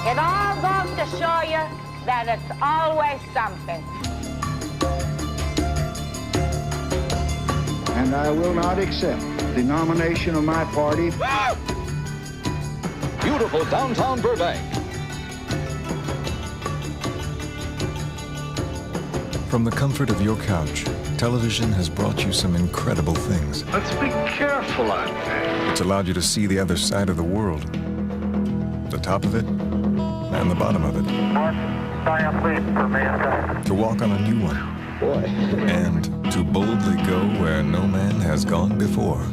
It all goes to show you that it's always something. And I will not accept the nomination of my party. Beautiful downtown Burbank. From the comfort of your couch, television has brought you some incredible things. Let's be careful out there. It's allowed you to see the other side of the world. The top of it and the bottom of it. To walk on a new one. Boy. And to boldly go where no man has gone before.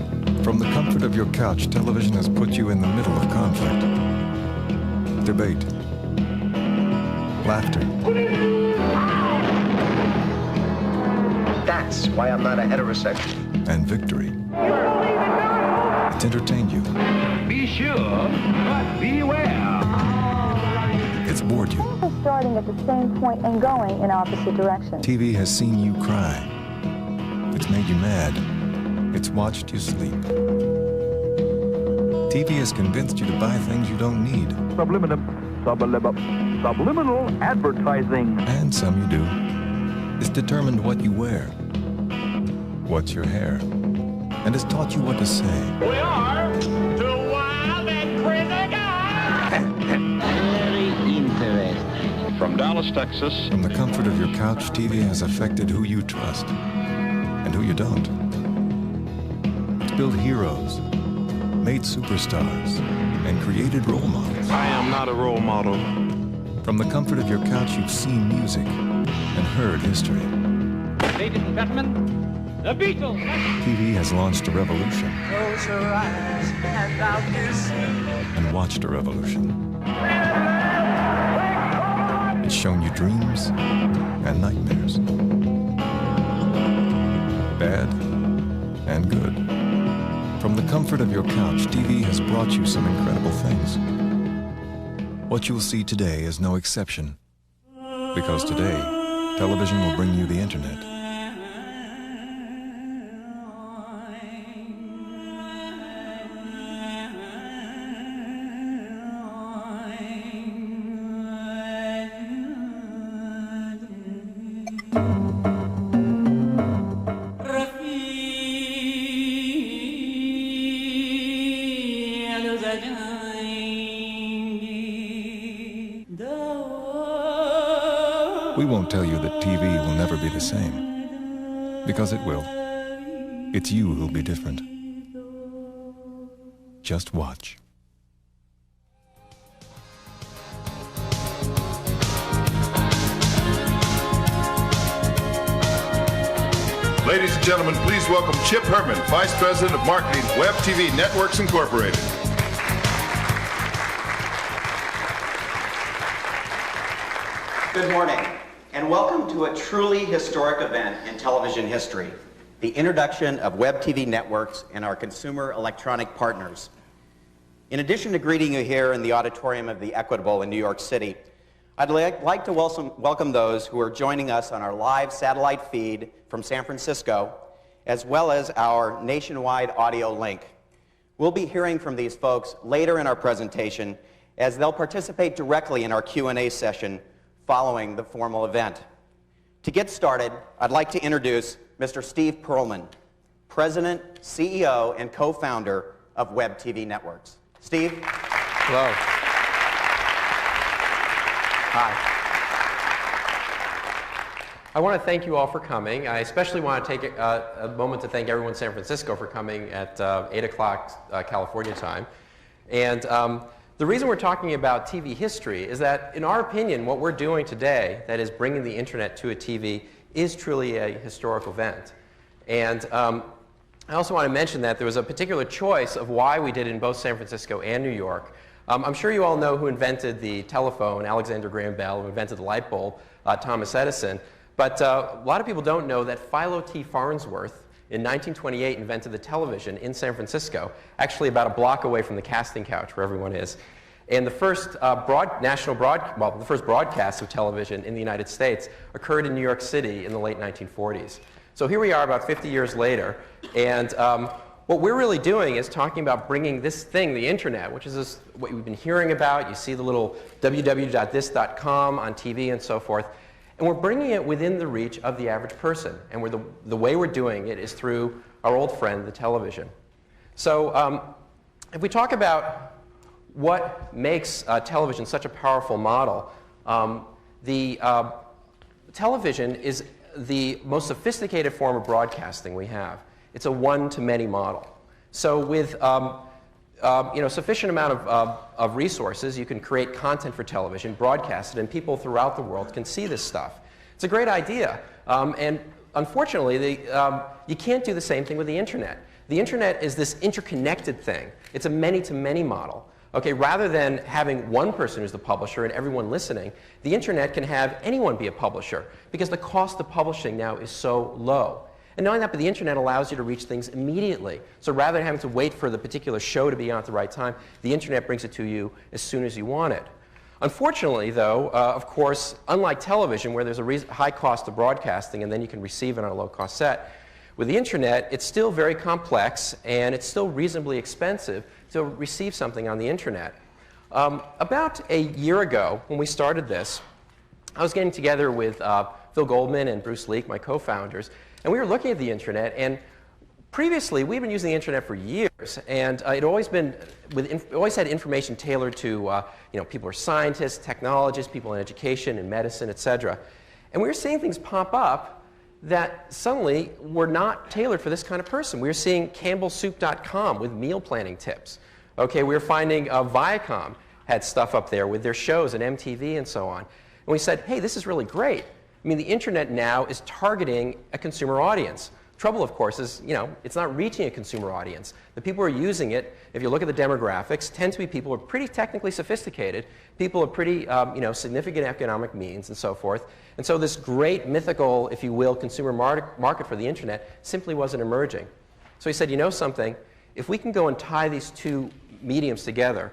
From the comfort of your couch, television has put you in the middle of conflict. Debate. Laughter. That's why I'm not a heterosexual. And victory. It's entertained you. Be sure, but beware. It's bored you. People starting at the same point and going in opposite directions. TV has seen you cry. It's made you mad. It's watched you sleep. TV has convinced you to buy things you don't need. Subliminal advertising. And some you do. It's determined what you wear. What's your hair. And has taught you what to say. We are two wild and crazy guys. Very interesting. From Dallas, Texas. From the comfort of your couch, TV has affected who you trust and who you don't. It's built heroes, made superstars, and created role models. I am not a role model. From the comfort of your couch, you've seen music and heard history. Ladies and gentlemen, the Beatles. TV has launched a revolution. Close your eyes and thou can see. And watched a revolution. It's shown you dreams and nightmares. Bad and good. From the comfort of your couch, TV has brought you some incredible things. What you'll see today is no exception. Because today, television will bring you the internet. We won't tell you that TV will never be the same, because it will. It's you who'll be different. Just watch. Ladies and gentlemen, please welcome Chip Herman, Vice President of Marketing, WebTV Networks Incorporated. Good morning, and welcome to a truly historic event in television history, the introduction of WebTV Networks and our consumer electronic partners. In addition to greeting you here in the auditorium of the Equitable in New York City, I'd like to welcome those who are joining us on our live satellite feed from San Francisco, as well as our nationwide audio link. We'll be hearing from these folks later in our presentation as they'll participate directly in our Q&A session following the formal event. To get started, I'd like to introduce Mr. Steve Perlman, President, CEO, and co-founder of WebTV Networks. Steve? Hello. Hi. I want to thank you all for coming. I especially want to take a moment to thank everyone in San Francisco for coming at 8 o'clock California time. And the reason we're talking about TV history is that, in our opinion, what we're doing today, that is bringing the internet to a TV, is truly a historic event. And I also want to mention that there was a particular choice of why we did it in both San Francisco and New York. I'm sure you all know who invented the telephone, Alexander Graham Bell, who invented the light bulb, Thomas Edison. But a lot of people don't know that Philo T. Farnsworth, in 1928, invented the television in San Francisco, actually about a block away from the casting couch where everyone is. And the first the first broadcast of television in the United States occurred in New York City in the late 1940s. So here we are about 50 years later, and what What we're really doing is talking about bringing this thing, the internet, which is what we've been hearing about. You see the little www.this.com on TV and so forth. And we're bringing it within the reach of the average person. And the way we're doing it is through our old friend, the television. So if we talk about what makes television such a powerful model, the television is the most sophisticated form of broadcasting we have. It's a one-to-many model. So with sufficient amount of resources, you can create content for television, broadcast it, and people throughout the world can see this stuff. It's a great idea. And unfortunately, you can't do the same thing with the internet. The internet is this interconnected thing. It's a many-to-many model. Okay, rather than having one person who's the publisher and everyone listening, the internet can have anyone be a publisher because the cost of publishing now is so low. And not only that, but the internet allows you to reach things immediately. So rather than having to wait for the particular show to be on at the right time, the internet brings it to you as soon as you want it. Unfortunately, though, of course, unlike television, where there's a high cost of broadcasting and then you can receive it on a low-cost set, with the internet, it's still very complex and it's still reasonably expensive to receive something on the internet. About a year ago, when we started this, I was getting together with Phil Goldman and Bruce Leak, my co-founders, and we were looking at the internet. And previously, we've been using the internet for years, and it always had information tailored to people who are scientists, technologists, people in education and medicine, etc. And we were seeing things pop up that suddenly were not tailored for this kind of person. We were seeing CampbellSoup.com with meal planning tips. Okay, we were finding Viacom had stuff up there with their shows and MTV and so on. And we said, hey, this is really great. I mean, the internet now is targeting a consumer audience. Trouble, of course, is it's not reaching a consumer audience. The people who are using it, if you look at the demographics, tend to be people who are pretty technically sophisticated, people of pretty significant economic means and so forth. And so this great mythical, if you will, consumer market for the internet simply wasn't emerging. So he said, you know something? If we can go and tie these two mediums together,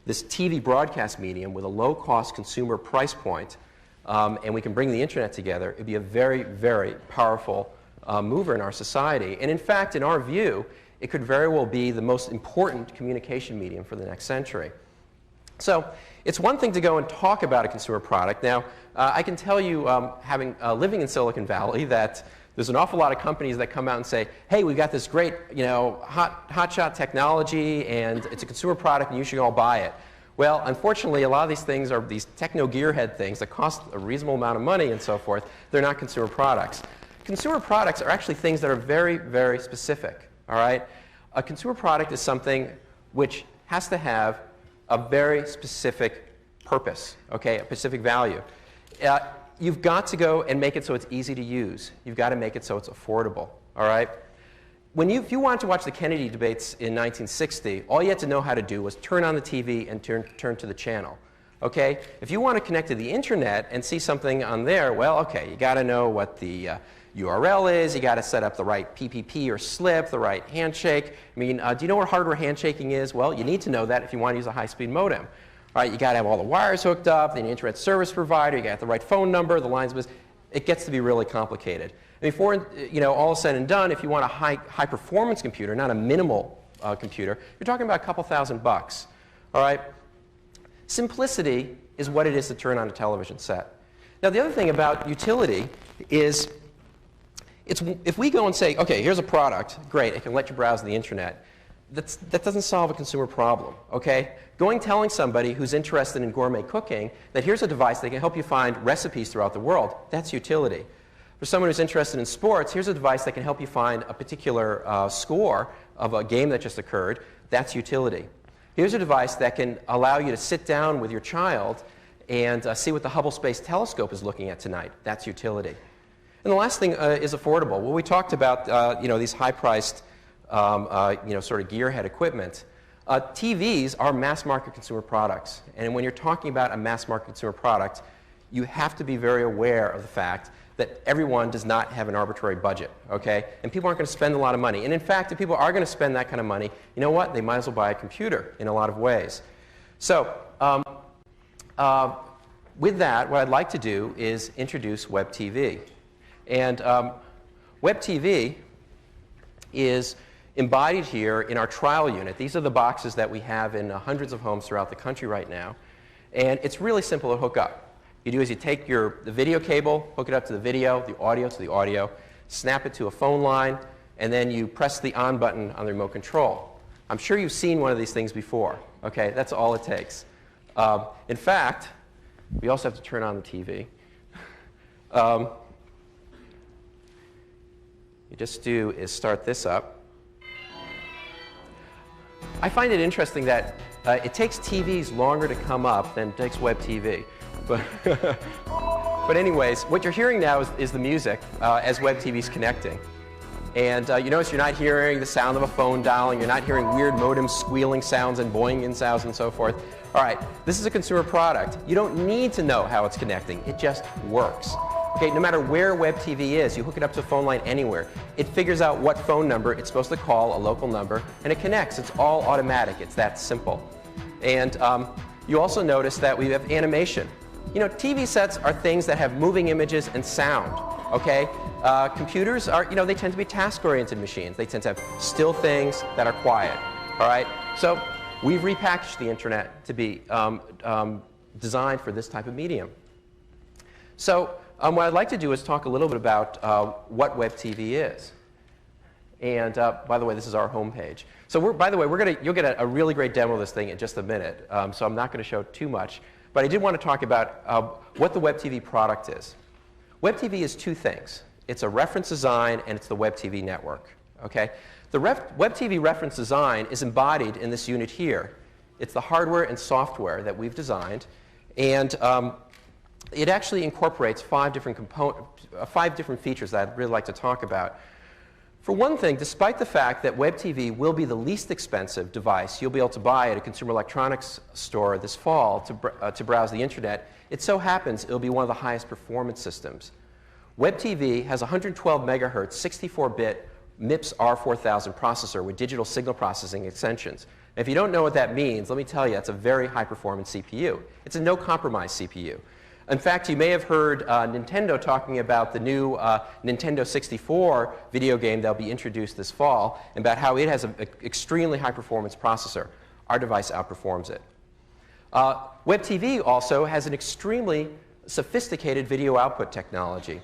this TV broadcast medium with a low-cost consumer price point, and we can bring the internet together, it'd be a very, very powerful mover in our society. And in fact, in our view, it could very well be the most important communication medium for the next century. So it's one thing to go and talk about a consumer product. Now, I can tell you, living in Silicon Valley, that there's an awful lot of companies that come out and say, hey, we've got this great hotshot technology, and it's a consumer product, and you should all buy it. Well, unfortunately, a lot of these things are these techno-gearhead things that cost a reasonable amount of money and so forth. They're not consumer products. Consumer products are actually things that are very, very specific. All right? A consumer product is something which has to have a very specific purpose, okay, a specific value. You've got to go and make it so it's easy to use. You've got to make it so it's affordable. All right? If you wanted to watch the Kennedy debates in 1960, all you had to know how to do was turn on the TV and turn to the channel. Okay? If you want to connect to the internet and see something on there, well, okay, you got to know what the URL is. You got to set up the right PPP or SLIP, the right handshake. I mean, do you know where hardware handshaking is? Well, you need to know that if you want to use a high-speed modem. All right, you got to have all the wires hooked up, the internet service provider, you got the right phone number, the lines. It gets to be really complicated. And before all is said and done, if you want a high-performance computer, not a minimal computer, you're talking about a couple $1,000s. All right? Simplicity is what it is to turn on a television set. Now, the other thing about utility is if we go and say, okay, here's a product, great, it can let you browse the internet, that doesn't solve a consumer problem, okay? Telling somebody who's interested in gourmet cooking that here's a device that can help you find recipes throughout the world, that's utility. For someone who's interested in sports, here's a device that can help you find a particular score of a game that just occurred, that's utility. Here's a device that can allow you to sit down with your child and see what the Hubble Space Telescope is looking at tonight, that's utility. And the last thing is affordable. Well, we talked about these high-priced sort of gearhead equipment. TVs are mass-market consumer products. And when you're talking about a mass-market consumer product, you have to be very aware of the fact that everyone does not have an arbitrary budget, okay? And people aren't going to spend a lot of money. And in fact, if people are going to spend that kind of money, you know what? They might as well buy a computer in a lot of ways. So with that, what I'd like to do is introduce WebTV. And WebTV is embodied here in our trial unit. These are the boxes that we have in hundreds of homes throughout the country right now. And it's really simple to hook up. You do is you take the video cable, hook it up to the video, the audio to the audio, snap it to a phone line, and then you press the on button on the remote control. I'm sure you've seen one of these things before. Okay, that's all it takes. In fact, we also have to turn on the TV. You just do is start this up. I find it interesting that it takes TVs longer to come up than it takes WebTV. But anyways, what you're hearing now is the music as WebTV is connecting. And you notice you're not hearing the sound of a phone dialing. You're not hearing weird modem squealing sounds and boinging sounds and so forth. All right, this is a consumer product. You don't need to know how it's connecting. It just works. Okay, no matter where WebTV is, you hook it up to a phone line anywhere. It figures out what phone number it's supposed to call, a local number, and it connects. It's all automatic. It's that simple. And you also notice that we have animation. You know, TV sets are things that have moving images and sound. Okay, computers are, you know, they tend to be task-oriented machines. They tend to have still things that are quiet. All right, so we've repackaged the internet to be designed for this type of medium. So what I'd like to do is talk a little bit about what WebTV is. And by the way, this is our homepage. So by the way, you'll get a really great demo of this thing in just a minute. So I'm not going to show too much. But I did want to talk about what the WebTV product is. WebTV is two things. It's a reference design, and it's the WebTV network. Okay? The WebTV reference design is embodied in this unit here. It's the hardware and software that we've designed. And it actually incorporates five different features that I'd really like to talk about. For one thing, despite the fact that WebTV will be the least expensive device you'll be able to buy at a consumer electronics store this fall to browse the internet, it so happens it'll be one of the highest performance systems. WebTV has a 112 megahertz, 64-bit MIPS R4000 processor with digital signal processing extensions. And if you don't know what that means, let me tell you, it's a very high-performance CPU. It's a no-compromise CPU. In fact, you may have heard Nintendo talking about the new Nintendo 64 video game that will be introduced this fall, and about how it has an extremely high-performance processor. Our device outperforms it. WebTV also has an extremely sophisticated video output technology.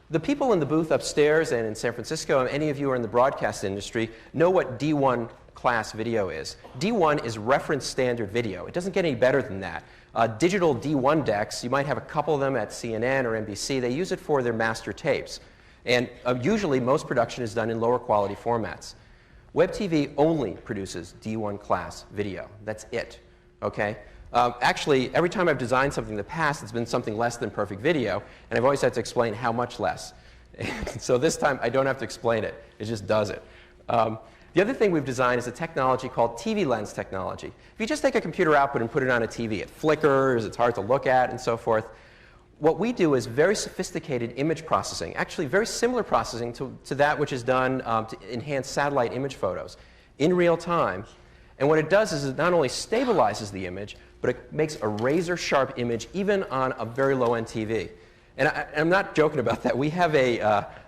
The people in the booth upstairs and in San Francisco, and any of you who are in the broadcast industry, know what D1 class video is. D1 is reference standard video. It doesn't get any better than that. Digital D1 decks, you might have a couple of them at CNN or NBC. They use it for their master tapes. And usually, most production is done in lower quality formats. WebTV only produces D1 class video. That's it. Okay? Actually, every time I've designed something in the past, it's been something less than perfect video, and I've always had to explain how much less. So this time, I don't have to explain it. It just does it. The other thing we've designed is a technology called TV lens technology. If you just take a computer output and put it on a TV, it flickers, it's hard to look at, and so forth. What we do is very sophisticated image processing, actually very similar processing to that which is done to enhance satellite image photos in real time. And what it does is it not only stabilizes the image, but it makes a razor-sharp image even on a very low-end TV. And I'm not joking about that. We have a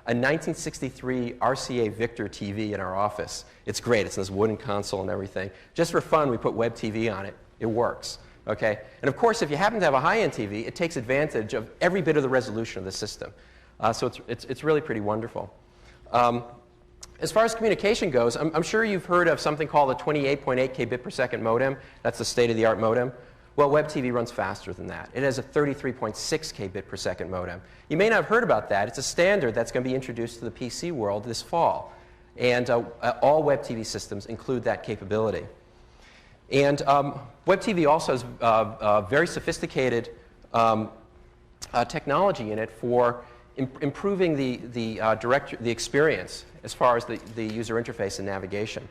1963 RCA Victor TV in our office. It's great. It's in this wooden console and everything. Just for fun, we put WebTV on it. It works. Okay? And of course, if you happen to have a high-end TV, it takes advantage of every bit of the resolution of the system. So it's really pretty wonderful. As far as communication goes, I'm sure you've heard of something called a 28.8 kbit per second modem. That's the state-of-the-art modem. Well, WebTV runs faster than that. It has a 33.6 kbit per second modem. You may not have heard about that. It's a standard that's going to be introduced to the PC world this fall. And all WebTV systems include that capability. And WebTV also has very sophisticated technology in it for improving the experience as far as the user interface and navigation.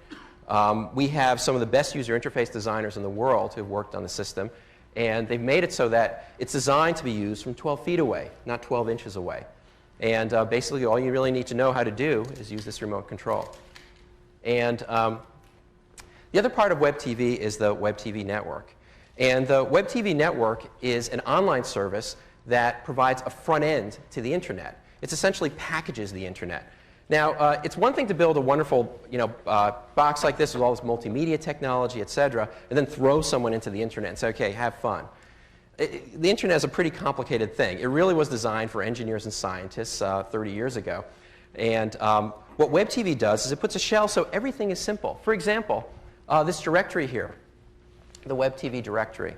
We have some of the best user interface designers in the world who have worked on the system, and they've made it so that it's designed to be used from 12 feet away, not 12 inches away. And basically, all you really need to know how to do is use this remote control. And the other part of WebTV is the WebTV network. And the WebTV network is an online service that provides a front end to the internet. It essentially packages the internet. Now, it's one thing to build a wonderful box like this with all this multimedia technology, et cetera, and then throw someone into the internet and say, okay, have fun. The internet is a pretty complicated thing. It really was designed for engineers and scientists 30 years ago. And what WebTV does is it puts a shell so everything is simple. For example, this directory here, the WebTV directory.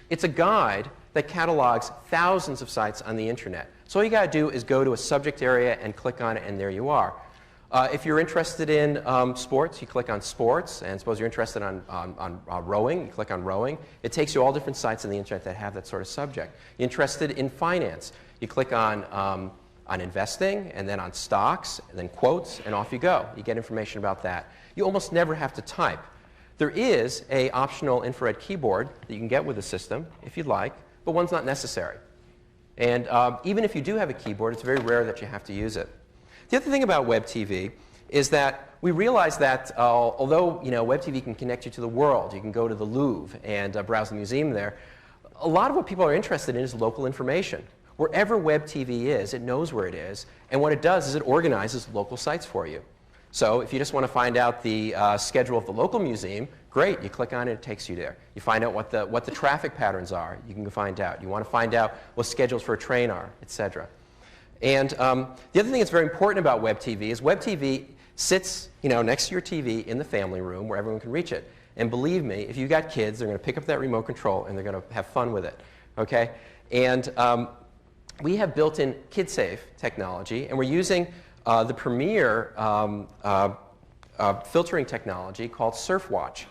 It's a guide that catalogs thousands of sites on the internet. So all you got to do is go to a subject area and click on it, and there you are. If you're interested in sports, you click on sports, and suppose you're interested on rowing, you click on rowing. It takes you all different sites on the internet that have that sort of subject. You're interested in finance, you click on investing, and then on stocks, and then quotes, and off you go. You get information about that. You almost never have to type. There is an optional infrared keyboard that you can get with the system, if you'd like, but one's not necessary. And even if you do have a keyboard, it's very rare that you have to use it. The other thing about WebTV is that we realize that although WebTV can connect you to the world, you can go to the Louvre and browse the museum there, a lot of what people are interested in is local information. Wherever WebTV is, it knows where it is, and what it does is it organizes local sites for you. So if you just want to find out the schedule of the local museum, great, you click on it, it takes you there. You find out what the traffic patterns are, you can find out. You want to find out what schedules for a train are, etc. And the other thing that's very important about WebTV is WebTV sits next to your TV in the family room where everyone can reach it. And believe me, if you've got kids, they're going to pick up that remote control and they're going to have fun with it. Okay? And we have built-in kid-safe technology, and we're using the premier filtering technology called SurfWatch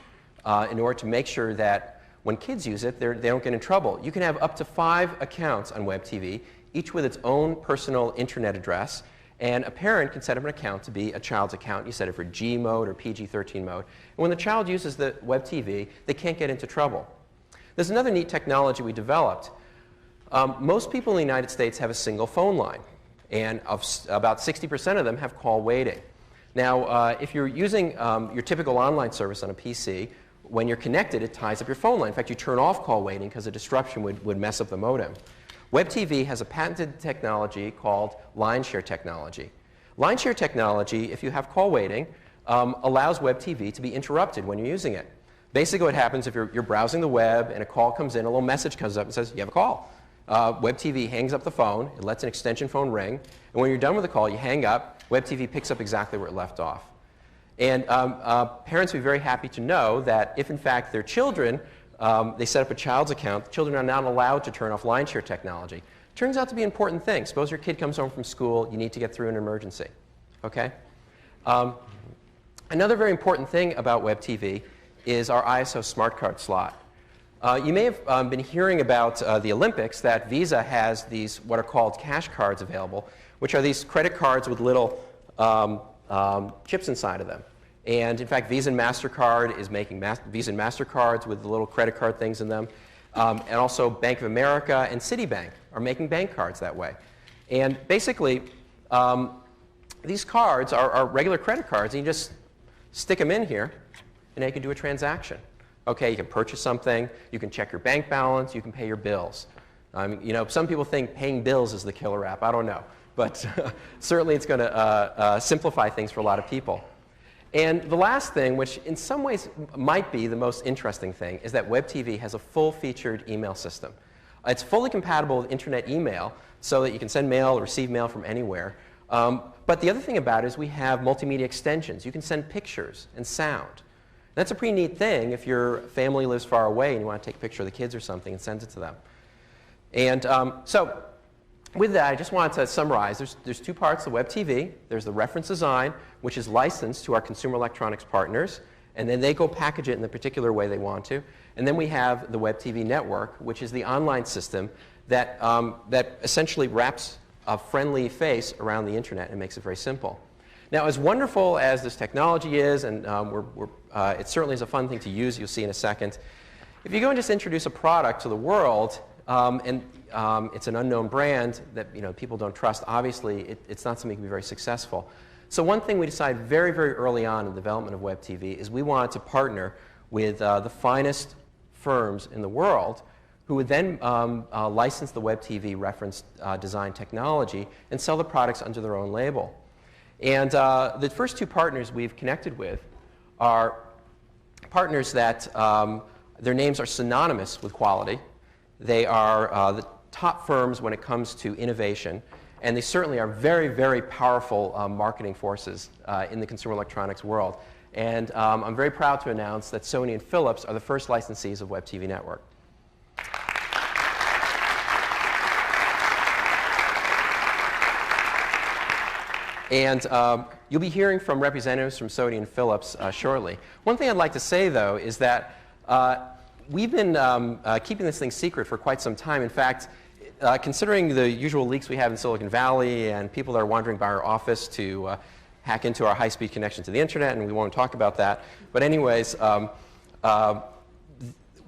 in order to make sure that when kids use it, they don't get in trouble. You can have up to 5 accounts on WebTV, each with its own personal internet address, and a parent can set up an account to be a child's account. You set it for G mode or PG-13 mode. And when the child uses the WebTV, they can't get into trouble. There's another neat technology we developed. Most people in the United States have a single phone line, and about 60% of them have call waiting. Now, if you're using your typical online service on a PC, when you're connected, it ties up your phone line. In fact, you turn off call waiting because a disruption would mess up the modem. WebTV has a patented technology called line share technology. Line share technology, if you have call waiting, allows WebTV to be interrupted when you're using it. Basically what happens if you're browsing the web and a call comes in, a little message comes up and says, you have a call. WebTV hangs up the phone, it lets an extension phone ring, and when you're done with the call, you hang up, WebTV picks up exactly where it left off. And parents will be very happy to know that if, in fact, their children, they set up a child's account, the children are not allowed to turn off line share technology. Turns out to be an important thing. Suppose your kid comes home from school, you need to get through an emergency. Okay? Another very important thing about WebTV is our ISO smart card slot. You may have been hearing about the Olympics that Visa has these what are called cash cards available, which are these credit cards with little chips inside of them. And in fact, Visa and MasterCard is making Visa and MasterCards with the little credit card things in them. And also Bank of America and Citibank are making bank cards that way. And basically, these cards are regular credit cards, and you just stick them in here, and now you can do a transaction. Okay, you can purchase something, you can check your bank balance, you can pay your bills. Some people think paying bills is the killer app. I don't know. But certainly it's going to simplify things for a lot of people. And the last thing, which in some ways might be the most interesting thing, is that WebTV has a full-featured email system. It's fully compatible with internet email so that you can send mail or receive mail from anywhere. But the other thing about it is we have multimedia extensions. You can send pictures and sound. That's a pretty neat thing if your family lives far away and you want to take a picture of the kids or something and send it to them. And so with that, I just wanted to summarize. There's 2 parts of WebTV. There's the reference design, which is licensed to our consumer electronics partners, and then they go package it in the particular way they want to. And then we have the WebTV network, which is the online system that, that essentially wraps a friendly face around the internet and makes it very simple. Now, as wonderful as this technology is, and it certainly is a fun thing to use, you'll see in a second, if you go and just introduce a product to the world, and it's an unknown brand that people don't trust, obviously it's not something that can be very successful. So one thing we decided very, very early on in the development of WebTV is we wanted to partner with the finest firms in the world who would then license the WebTV reference design technology and sell the products under their own label. And the first two partners we've connected with are partners that their names are synonymous with quality. They are the top firms when it comes to innovation, and they certainly are very, very powerful marketing forces in the consumer electronics world. And I'm very proud to announce that Sony and Philips are the first licensees of WebTV Network. And you'll be hearing from representatives from Sony and Philips shortly. One thing I'd like to say, though, is that we've been keeping this thing secret for quite some time. In fact, considering the usual leaks we have in Silicon Valley and people that are wandering by our office to hack into our high-speed connection to the internet, and we won't talk about that. But anyways,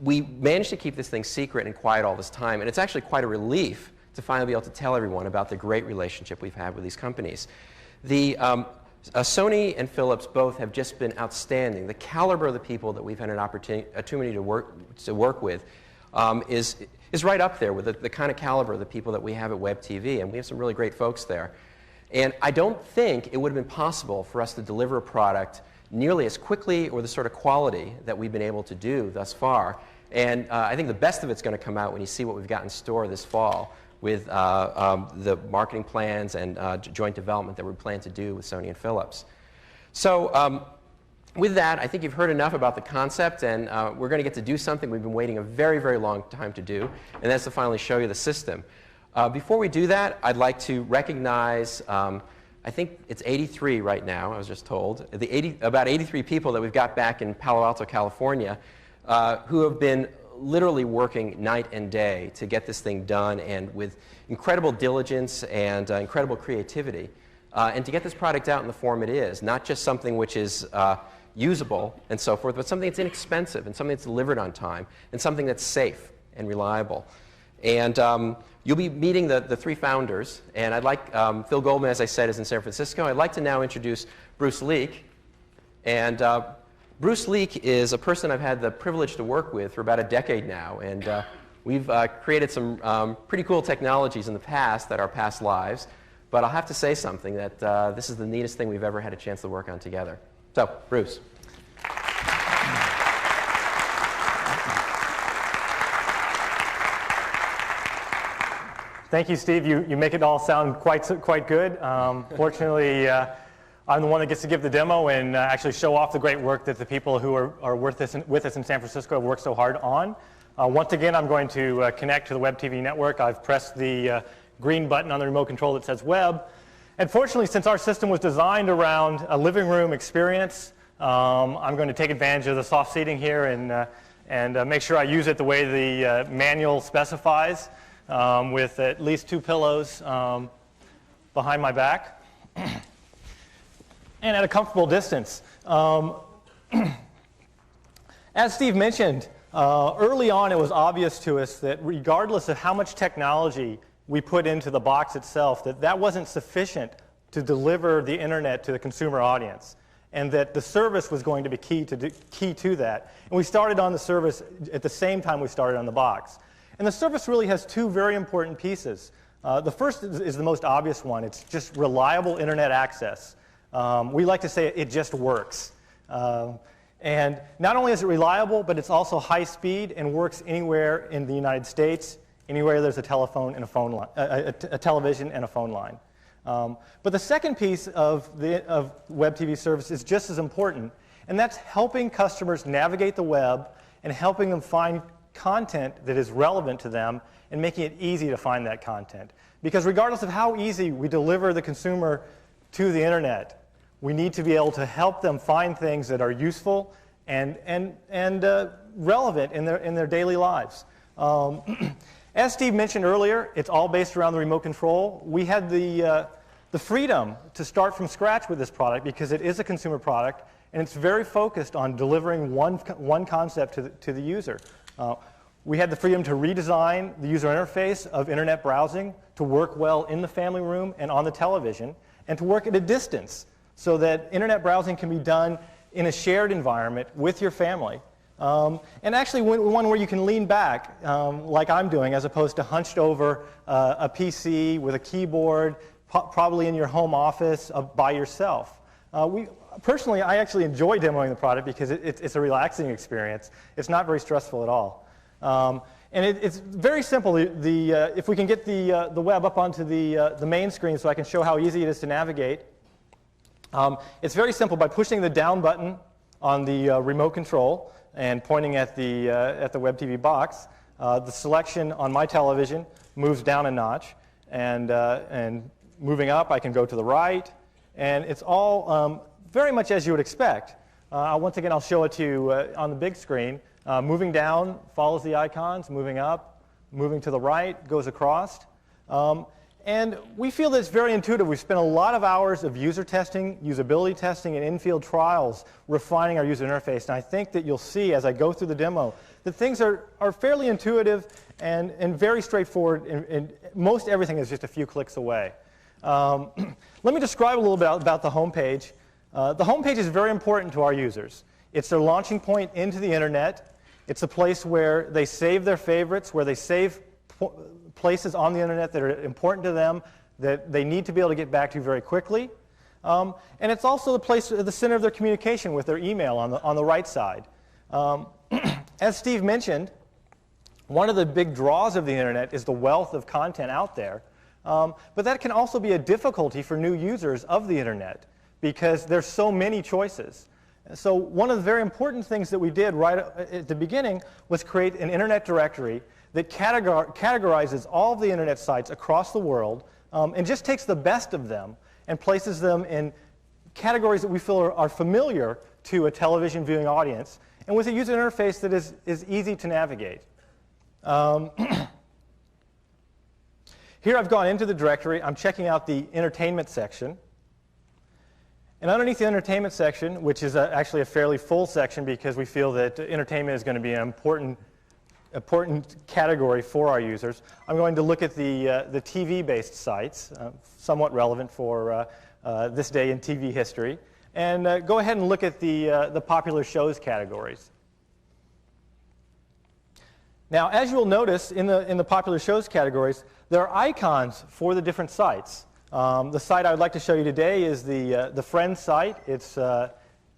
we managed to keep this thing secret and quiet all this time. And it's actually quite a relief to finally be able to tell everyone about the great relationship we've had with these companies. Sony and Philips both have just been outstanding. The caliber of the people that we've had an opportunity to work with is right up there with the kind of caliber of the people that we have at WebTV, and we have some really great folks there. And I don't think it would have been possible for us to deliver a product nearly as quickly or the sort of quality that we've been able to do thus far. And I think the best of it's going to come out when you see what we've got in store this fall with the marketing plans and joint development that we plan to do with Sony and Philips. So with that, I think you've heard enough about the concept, and we're going to get to do something we've been waiting a very, very long time to do, and that's to finally show you the system. Before we do that, I'd like to recognize, I think it's 83 right now, I was just told, about 83 people that we've got back in Palo Alto, California, who have been literally working night and day to get this thing done, and with incredible diligence and incredible creativity, and to get this product out in the form it is, not just something which is usable and so forth, but something that's inexpensive and something that's delivered on time and something that's safe and reliable. And you'll be meeting the three founders, and I'd like, Phil Goldman, as I said, is in San Francisco. I'd like to now introduce Bruce Leak. And Bruce Leak is a person I've had the privilege to work with for about a decade now, and we've created some pretty cool technologies in the past that are past lives, but I'll have to say something that this is the neatest thing we've ever had a chance to work on together. So, Bruce. Thank you, Steve. You make it all sound quite good. Fortunately, I'm the one that gets to give the demo and actually show off the great work that the people who are with us in San Francisco have worked so hard on. Once again, I'm going to connect to the WebTV network. I've pressed the green button on the remote control that says Web. And fortunately, since our system was designed around a living room experience, I'm going to take advantage of the soft seating here and make sure I use it the way the manual specifies, with at least 2 pillows behind my back. And at a comfortable distance. As Steve mentioned, early on it was obvious to us that regardless of how much technology we put into the box itself, that wasn't sufficient to deliver the internet to the consumer audience, and that the service was going to be key to that. And we started on the service at the same time we started on the box. And the service really has 2 very important pieces. The first is the most obvious one. It's just reliable internet access. We like to say it just works. And not only is it reliable, but it's also high speed and works anywhere in the United States, anywhere there's a telephone and a phone line, a television and a phone line. But the second piece of WebTV service is just as important, and that's helping customers navigate the web and helping them find content that is relevant to them and making it easy to find that content. Because regardless of how easy we deliver the consumer to the internet, we need to be able to help them find things that are useful and relevant in their daily lives. As Steve mentioned earlier, it's all based around the remote control. We had the freedom to start from scratch with this product because it is a consumer product, and it's very focused on delivering one concept to the user. We had the freedom to redesign the user interface of internet browsing to work well in the family room and on the television, and to work at a distance so that internet browsing can be done in a shared environment with your family And actually one where you can lean back, like I'm doing, as opposed to hunched over a PC with a keyboard, probably in your home office by yourself. Personally, I actually enjoy demoing the product because it's a relaxing experience. It's not very stressful at all. And it's very simple. If we can get the web up onto the main screen so I can show how easy it is to navigate. It's very simple. By pushing the down button on the remote control and pointing at the WebTV box, the selection on my television moves down a notch. And moving up, I can go to the right. And it's all very much as you would expect. Once again, I'll show it to you on the big screen. Moving down follows the icons, moving up, moving to the right, goes across. And we feel that it's very intuitive. We've spent a lot of hours of user testing, usability testing, and in-field trials refining our user interface. And I think that you'll see as I go through the demo that things are fairly intuitive and very straightforward, and most everything is just a few clicks away. Let me describe a little bit about the home page. The home page is very important to our users. It's their launching point into the internet. It's a place where they save their favorites, where they save places on the internet that are important to them, that they need to be able to get back to very quickly. And it's also the place at the center of their communication with their email on the right side. As Steve mentioned, one of the big draws of the internet is the wealth of content out there. But that can also be a difficulty for new users of the internet because there's so many choices. So one of the very important things that we did right at the beginning was create an internet directory that categorizes all of the internet sites across the world and just takes the best of them and places them in categories that we feel are familiar to a television viewing audience and with a user interface that is easy to navigate. Here I've gone into the directory. I'm checking out the entertainment section. And underneath the entertainment section, which is actually a fairly full section because we feel that entertainment is going to be an important category for our users, I'm going to look at the TV-based sites, somewhat relevant for this day in TV history, and go ahead and look at the popular shows categories. Now, as you will notice in the popular shows categories, there are icons for the different sites. The site I would like to show you today is the Friends site. It's the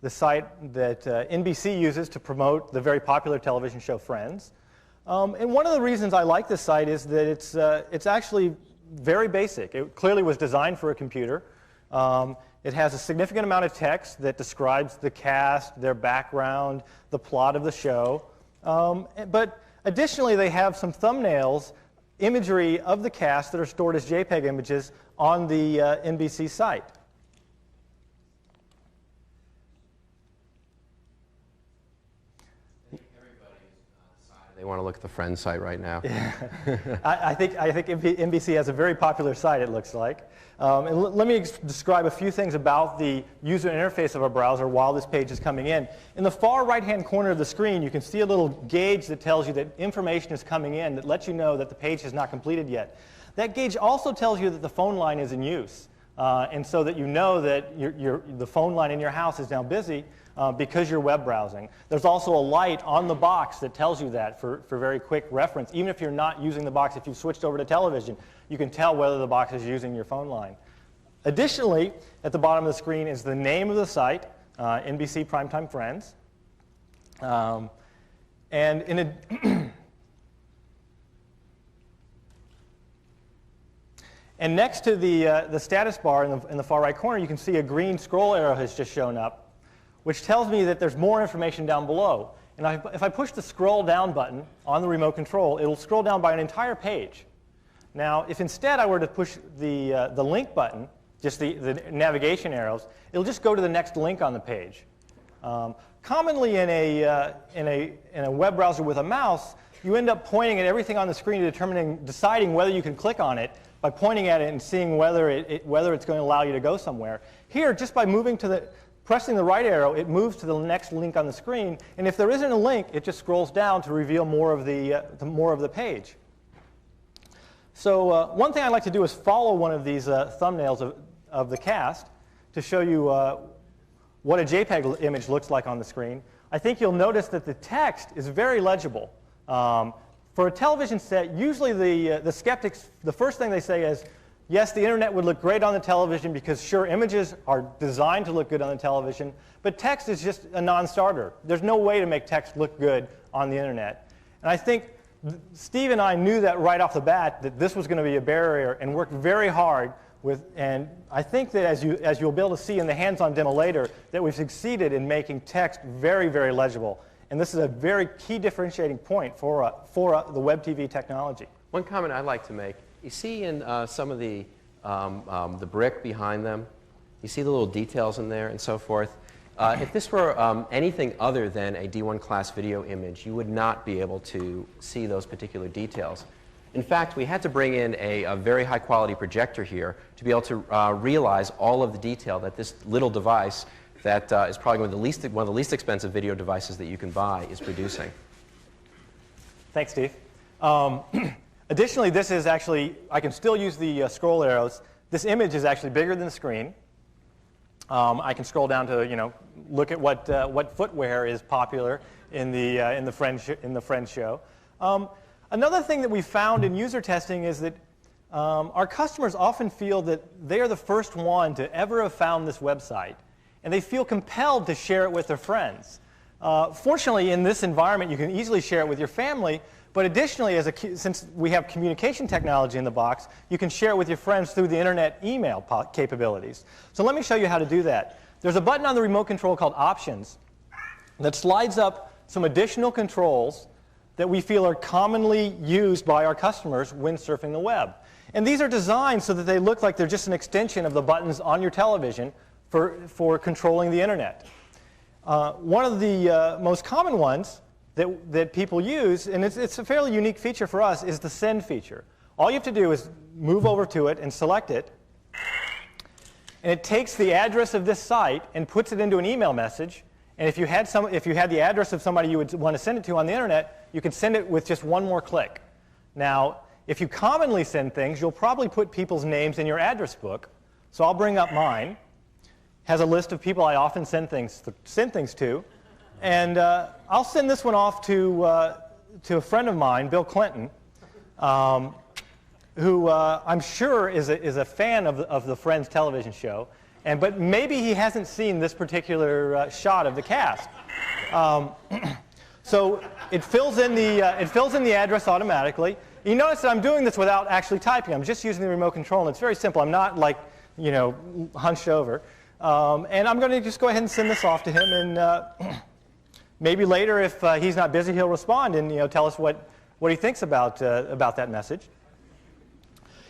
site that NBC uses to promote the very popular television show Friends. And one of the reasons I like this site is that it's actually very basic. It clearly was designed for a computer. It has a significant amount of text that describes the cast, their background, the plot of the show. But additionally, they have some thumbnails, imagery of the cast that are stored as JPEG images on the NBC site. They want to look at the Friends site right now. I think NBC has a very popular site, it looks like. And let me describe a few things about the user interface of our browser while this page is coming in. In the far right-hand corner of the screen, you can see a little gauge that tells you that information is coming in that lets you know that the page is not completed yet. That gauge also tells you that the phone line is in use, and so that you know that the phone line in your house is now busy because you're web browsing. There's also a light on the box that tells you that for very quick reference. Even if you're not using the box, if you've switched over to television, you can tell whether the box is using your phone line. Additionally, at the bottom of the screen is the name of the site, NBC Primetime Friends. And in a and next to the status bar in the far right corner, you can see a green scroll arrow has just shown up, which tells me that there's more information down below. And if I push the scroll down button on the remote control, it'll scroll down by an entire page. Now, if instead I were to push the link button, just the navigation arrows, it'll just go to the next link on the page. Commonly in a web browser with a mouse, you end up pointing at everything on the screen and deciding whether you can click on it by pointing at it and seeing whether it's going to allow you to go somewhere. Here, just by pressing the right arrow, it moves to the next link on the screen, and if there isn't a link, it just scrolls down to reveal more of the page. So one thing I'd like to do is follow one of these thumbnails of the cast to show you what a JPEG image looks like on the screen. I think you'll notice that the text is very legible. For a television set, usually the skeptics, the first thing they say is, yes, the internet would look great on the television because, sure, images are designed to look good on the television, but text is just a non-starter. There's no way to make text look good on the internet. And I think Steve and I knew that right off the bat, that this was going to be a barrier, and worked very hard with, and I think that as you'll be able to see in the hands-on demo later, that we've succeeded in making text very, very legible. And this is a very key differentiating point for the WebTV technology. One comment I'd like to make, you see in some of the brick behind them, you see the little details in there and so forth. If this were anything other than a D1 class video image, you would not be able to see those particular details. In fact, we had to bring in a very high quality projector here to be able to realize all of the detail that this little device that is probably one of the least expensive video devices that you can buy is producing. Thanks, Steve. Additionally, this is actually, I can still use the scroll arrows. This image is actually bigger than the screen. I can scroll down to, look at what footwear is popular in the Friends show. Another thing that we found in user testing is that our customers often feel that they are the first one to ever have found this website, and they feel compelled to share it with their friends. Fortunately, in this environment, you can easily share it with your family, but additionally, since we have communication technology in the box, you can share it with your friends through the internet email capabilities. So let me show you how to do that. There's a button on the remote control called Options that slides up some additional controls that we feel are commonly used by our customers when surfing the web. And these are designed so that they look like they're just an extension of the buttons on your television for controlling the internet. One of the most common ones that people use, and it's a fairly unique feature for us, is the send feature. All you have to do is move over to it and select it, and it takes the address of this site and puts it into an email message. And if you had the address of somebody you would want to send it to on the internet, you can send it with just one more click. Now, if you commonly send things, you'll probably put people's names in your address book. So I'll bring up mine. Has a list of people I often send things to. And I'll send this one off to a friend of mine, Bill Clinton, who I'm sure is a fan of the Friends television show. But maybe he hasn't seen this particular shot of the cast. So it fills in the address automatically. You notice that I'm doing this without actually typing. I'm just using the remote control, and it's very simple. I'm not hunched over. And I'm going to just go ahead and send this off to him, and maybe later, if he's not busy, he'll respond and tell us what he thinks about that message.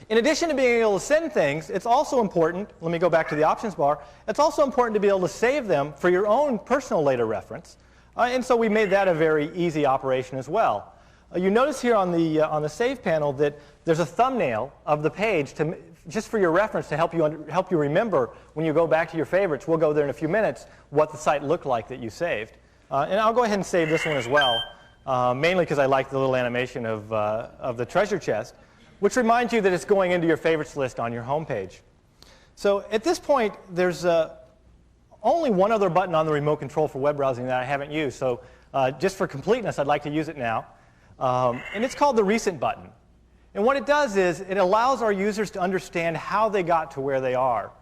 In addition to being able to send things, it's also important, let me go back to the options bar, it's also important to be able to save them for your own personal later reference. And so we made that a very easy operation as well. You notice here on the Save panel that there's a thumbnail of the page just for your reference to help you remember when you go back to your favorites. We'll go there in a few minutes what the site looked like that you saved. And I'll go ahead and save this one as well, mainly because I like the little animation of the treasure chest, which reminds you that it's going into your favorites list on your home page. So at this point, there's only one other button on the remote control for web browsing that I haven't used. So just for completeness, I'd like to use it now. And it's called the Recent button. And what it does is it allows our users to understand how they got to where they are.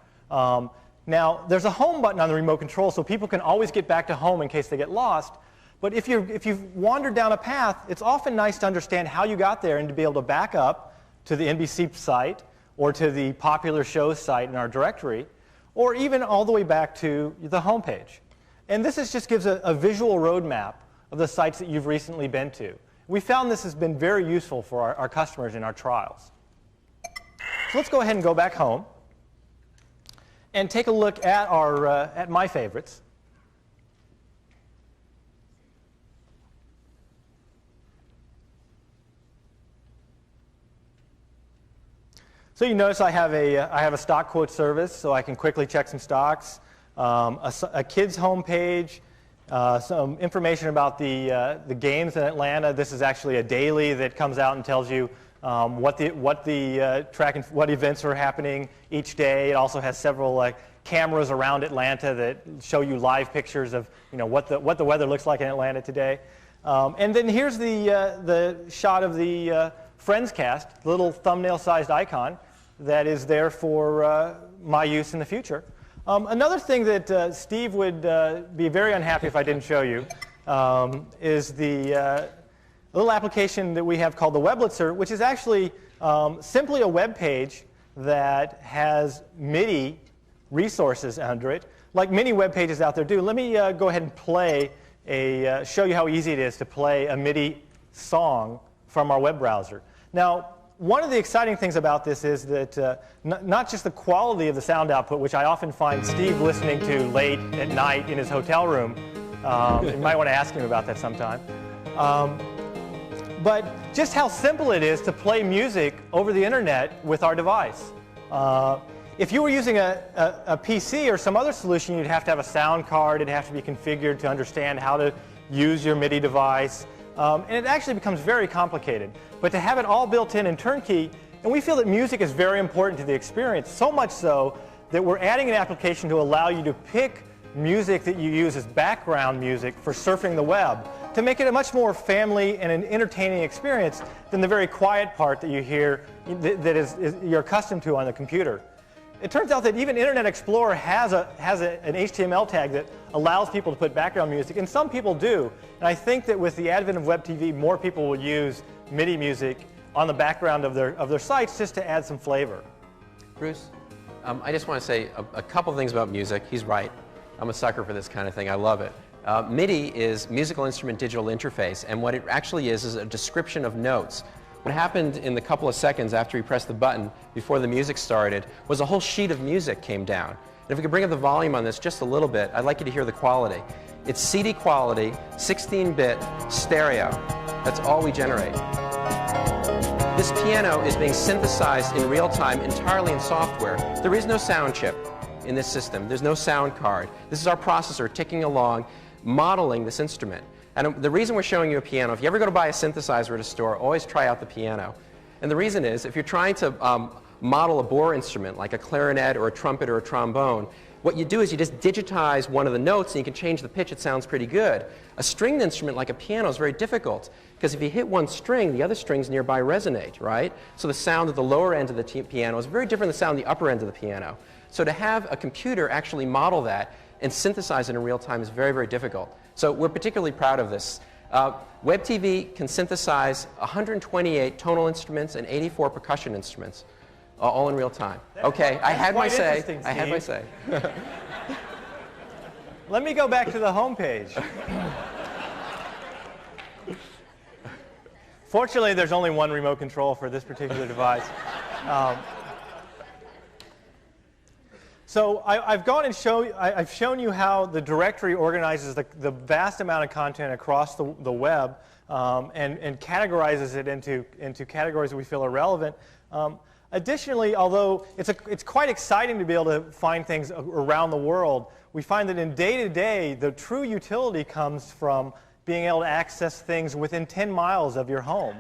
Now, there's a Home button on the remote control, so people can always get back to home in case they get lost. But if you've wandered down a path, it's often nice to understand how you got there and to be able to back up to the NBC site or to the popular shows site in our directory, or even all the way back to the home page. And this just gives a visual roadmap of the sites that you've recently been to. We found this has been very useful for our customers in our trials. So let's go ahead and go back home and take a look at at my favorites. So you notice I have a stock quote service, so I can quickly check some stocks, a kids home page, some information about the games in Atlanta. This is actually a daily that comes out and tells you what events are happening each day. It also has several cameras around Atlanta that show you live pictures of what the weather looks like in Atlanta today. And then here's the shot of the Friends cast, little thumbnail-sized icon that is there for my use in the future. Another thing that Steve would be very unhappy if I didn't show you is the little application that we have called the Weblitzer, which is actually simply a web page that has MIDI resources under it, like many web pages out there do. Let me go ahead and play show you how easy it is to play a MIDI song from our web browser. Now, one of the exciting things about this is that not just the quality of the sound output, which I often find Steve listening to late at night in his hotel room. You might want to ask him about that sometime. But just how simple it is to play music over the internet with our device. If you were using a PC or some other solution, you'd have to have a sound card. It'd have to be configured to understand how to use your MIDI device. And it actually becomes very complicated. But to have it all built in and turnkey, and we feel that music is very important to the experience, so much so that we're adding an application to allow you to pick music that you use as background music for surfing the web, to make it a much more family and an entertaining experience than the very quiet part that you hear that you're accustomed to on the computer. It turns out that even Internet Explorer has an HTML tag that allows people to put background music, and some people do. And I think that with the advent of WebTV, more people will use MIDI music on the background of their sites just to add some flavor. Bruce, I just want to say a couple things about music. He's right. I'm a sucker for this kind of thing. I love it. MIDI is Musical Instrument Digital Interface, and what it actually is a description of notes. What happened in the couple of seconds after he pressed the button before the music started was a whole sheet of music came down. And if we could bring up the volume on this just a little bit, I'd like you to hear the quality. It's CD quality, 16-bit, stereo. That's all we generate. This piano is being synthesized in real time entirely in software. There is no sound chip in this system. There's no sound card. This is our processor ticking along, modeling this instrument. And the reason we're showing you a piano, if you ever go to buy a synthesizer at a store, always try out the piano. And the reason is, if you're trying to model a bore instrument, like a clarinet or a trumpet or a trombone, what you do is you just digitize one of the notes and you can change the pitch. It sounds pretty good. A stringed instrument like a piano is very difficult, because if you hit one string, the other strings nearby resonate, right? So the sound at the lower end of the piano is very different than the sound at the upper end of the piano. So to have a computer actually model that and synthesize it in real time is very, very difficult. So we're particularly proud of this. WebTV can synthesize 128 tonal instruments and 84 percussion instruments, all in real time. Okay, I had my say. I had my say. Let me go back to the home page. Fortunately, there's only one remote control for this particular device. So I've gone and I've shown you how the directory organizes the vast amount of content across the web and categorizes it into categories that we feel are relevant. Additionally, although it's quite exciting to be able to find things around the world, we find that in day-to-day, the true utility comes from being able to access things within 10 miles of your home.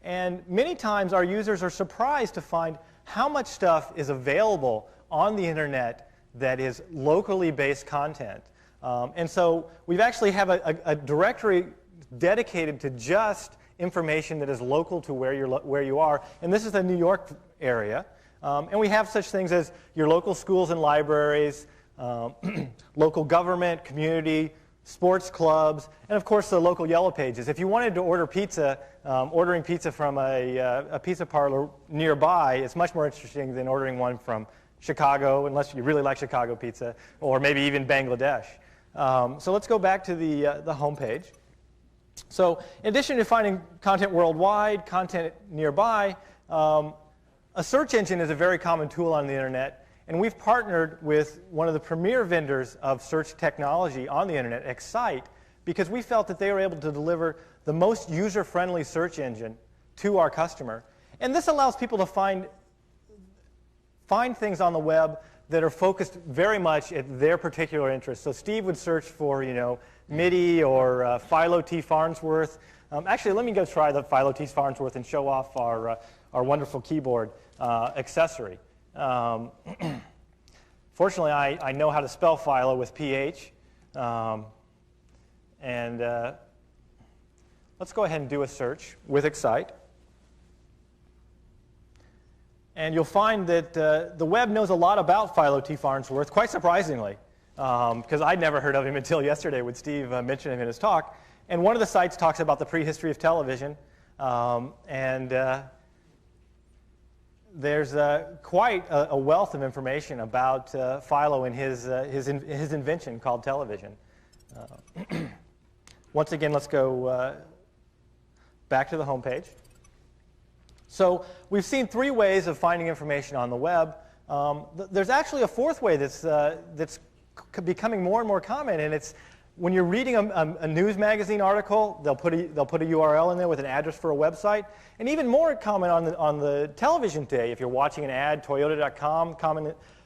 And many times our users are surprised to find how much stuff is available on the internet that is locally based content. And so we've actually have a directory dedicated to just information that is local to where you are. And this is the New York area. And we have such things as your local schools and libraries, local government, community, sports clubs, and of course the local yellow pages. If you wanted to order pizza, ordering pizza from a pizza parlor nearby is much more interesting than ordering one from Chicago, unless you really like Chicago pizza, or maybe even Bangladesh. So let's go back to the home page. So in addition to finding content worldwide, content nearby, a search engine is a very common tool on the internet, and we've partnered with one of the premier vendors of search technology on the internet, Excite, because we felt that they were able to deliver the most user-friendly search engine to our customer. And this allows people to find things on the web that are focused very much at their particular interests. So Steve would search for, MIDI or Philo T. Farnsworth. Actually, let me go try the Philo T. Farnsworth and show off our wonderful keyboard accessory. Fortunately, I know how to spell philo with PH. Let's go ahead and do a search with Excite. And you'll find that the web knows a lot about Philo T. Farnsworth, quite surprisingly, because I'd never heard of him until yesterday when Steve mentioned him in his talk. And one of the sites talks about the prehistory of television. There's quite a wealth of information about Philo and his invention called television. Once again, let's go back to the home page. So we've seen three ways of finding information on the web. There's actually a fourth way that's becoming more and more common, and it's when you're reading a news magazine article, they'll put a URL in there with an address for a website. And even more common on the television today, if you're watching an ad, Toyota.com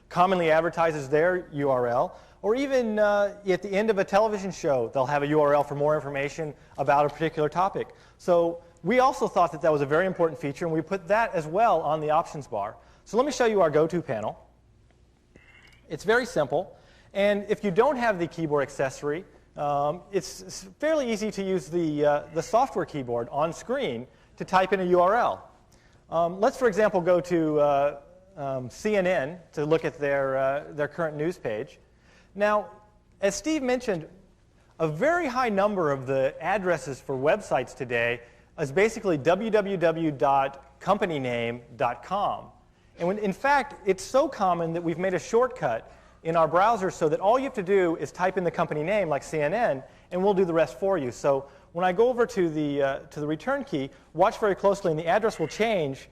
commonly advertises their URL. Or even at the end of a television show, they'll have a URL for more information about a particular topic. So we also thought that was a very important feature, and we put that as well on the options bar. So let me show you our go-to panel. It's very simple. And if you don't have the keyboard accessory, it's fairly easy to use the software keyboard on screen to type in a URL. Let's, for example, go to CNN to look at their current news page. Now, as Steve mentioned, a very high number of the addresses for websites today is basically www.companyname.com. And in fact, it's so common that we've made a shortcut in our browser so that all you have to do is type in the company name, like CNN, and we'll do the rest for you. So when I go over to the return key, watch very closely, and the address will change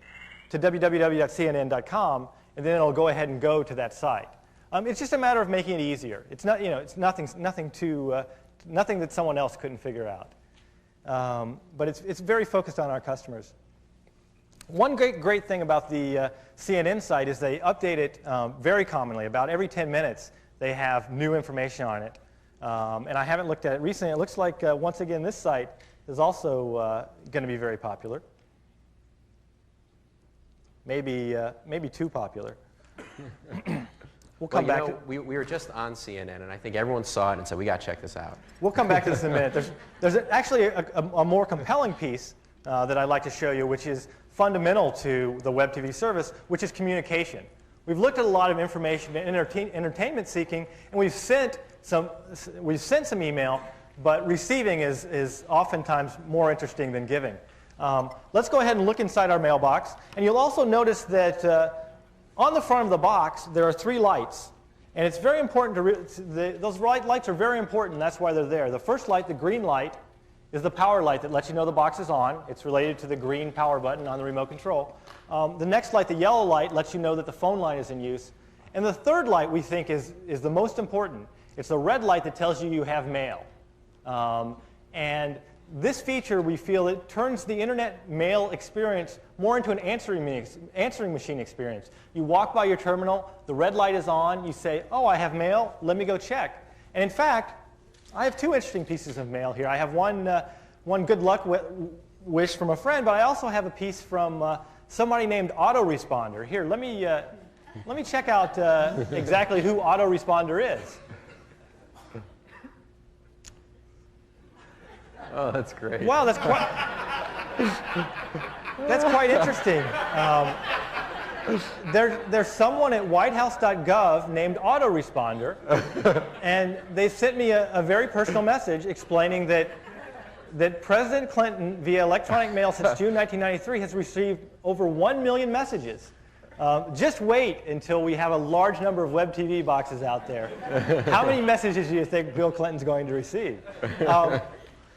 to www.cnn.com, and then it'll go ahead and go to that site. It's just a matter of making it easier. It's not, it's nothing that someone else couldn't figure out. But it's very focused on our customers. One great thing about the CNN site is they update it very commonly. About every 10 minutes, they have new information on it. And I haven't looked at it recently. It looks like, once again, this site is also going to be very popular. Maybe too popular. We'll come back to we were just on CNN, and I think everyone saw it and said, we got to check this out. We'll come back to this in a minute. There's actually a more compelling piece that I'd like to show you, which is fundamental to the WebTV service, which is communication. We've looked at a lot of information and entertainment seeking, and we've sent some email, but receiving is oftentimes more interesting than giving. Let's go ahead and look inside our mailbox, and you'll also notice that on the front of the box, there are three lights. And it's very important those lights are very important, and that's why they're there. The first light, the green light, is the power light that lets you know the box is on. It's related to the green power button on the remote control. The next light, the yellow light, lets you know that the phone line is in use. And the third light, we think, is the most important. It's the red light that tells you you have mail. And this feature, we feel, it turns the internet mail experience more into an answering machine experience. You walk by your terminal, the red light is on, you say, oh, I have mail, let me go check. And in fact, I have two interesting pieces of mail here. I have one good luck wish from a friend, but I also have a piece from somebody named Autoresponder. Here, let me check out exactly who Autoresponder is. Oh, that's great. Wow, that's quite interesting. There's someone at whitehouse.gov named Autoresponder, and they sent me a very personal message explaining that President Clinton, via electronic mail since June 1993, has received over 1 million messages. Just wait until we have a large number of WebTV boxes out there. How many messages do you think Bill Clinton's going to receive?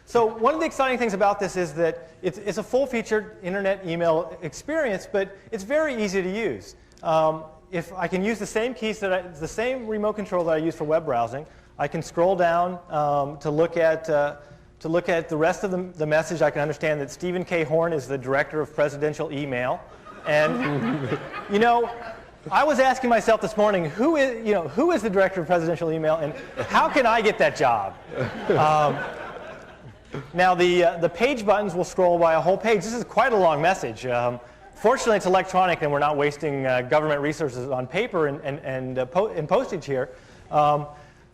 So one of the exciting things about this is that it's a full-featured internet email experience, but it's very easy to use. If I can use the same keys the same remote control that I use for web browsing, I can scroll down to look at the rest of the message. I can understand that Stephen K. Horn is the director of presidential email, and you know, I was asking myself this morning, who is the director of presidential email, and how can I get that job? Now, the page buttons will scroll by a whole page. This is quite a long message. Fortunately, it's electronic, and we're not wasting government resources on paper and postage here.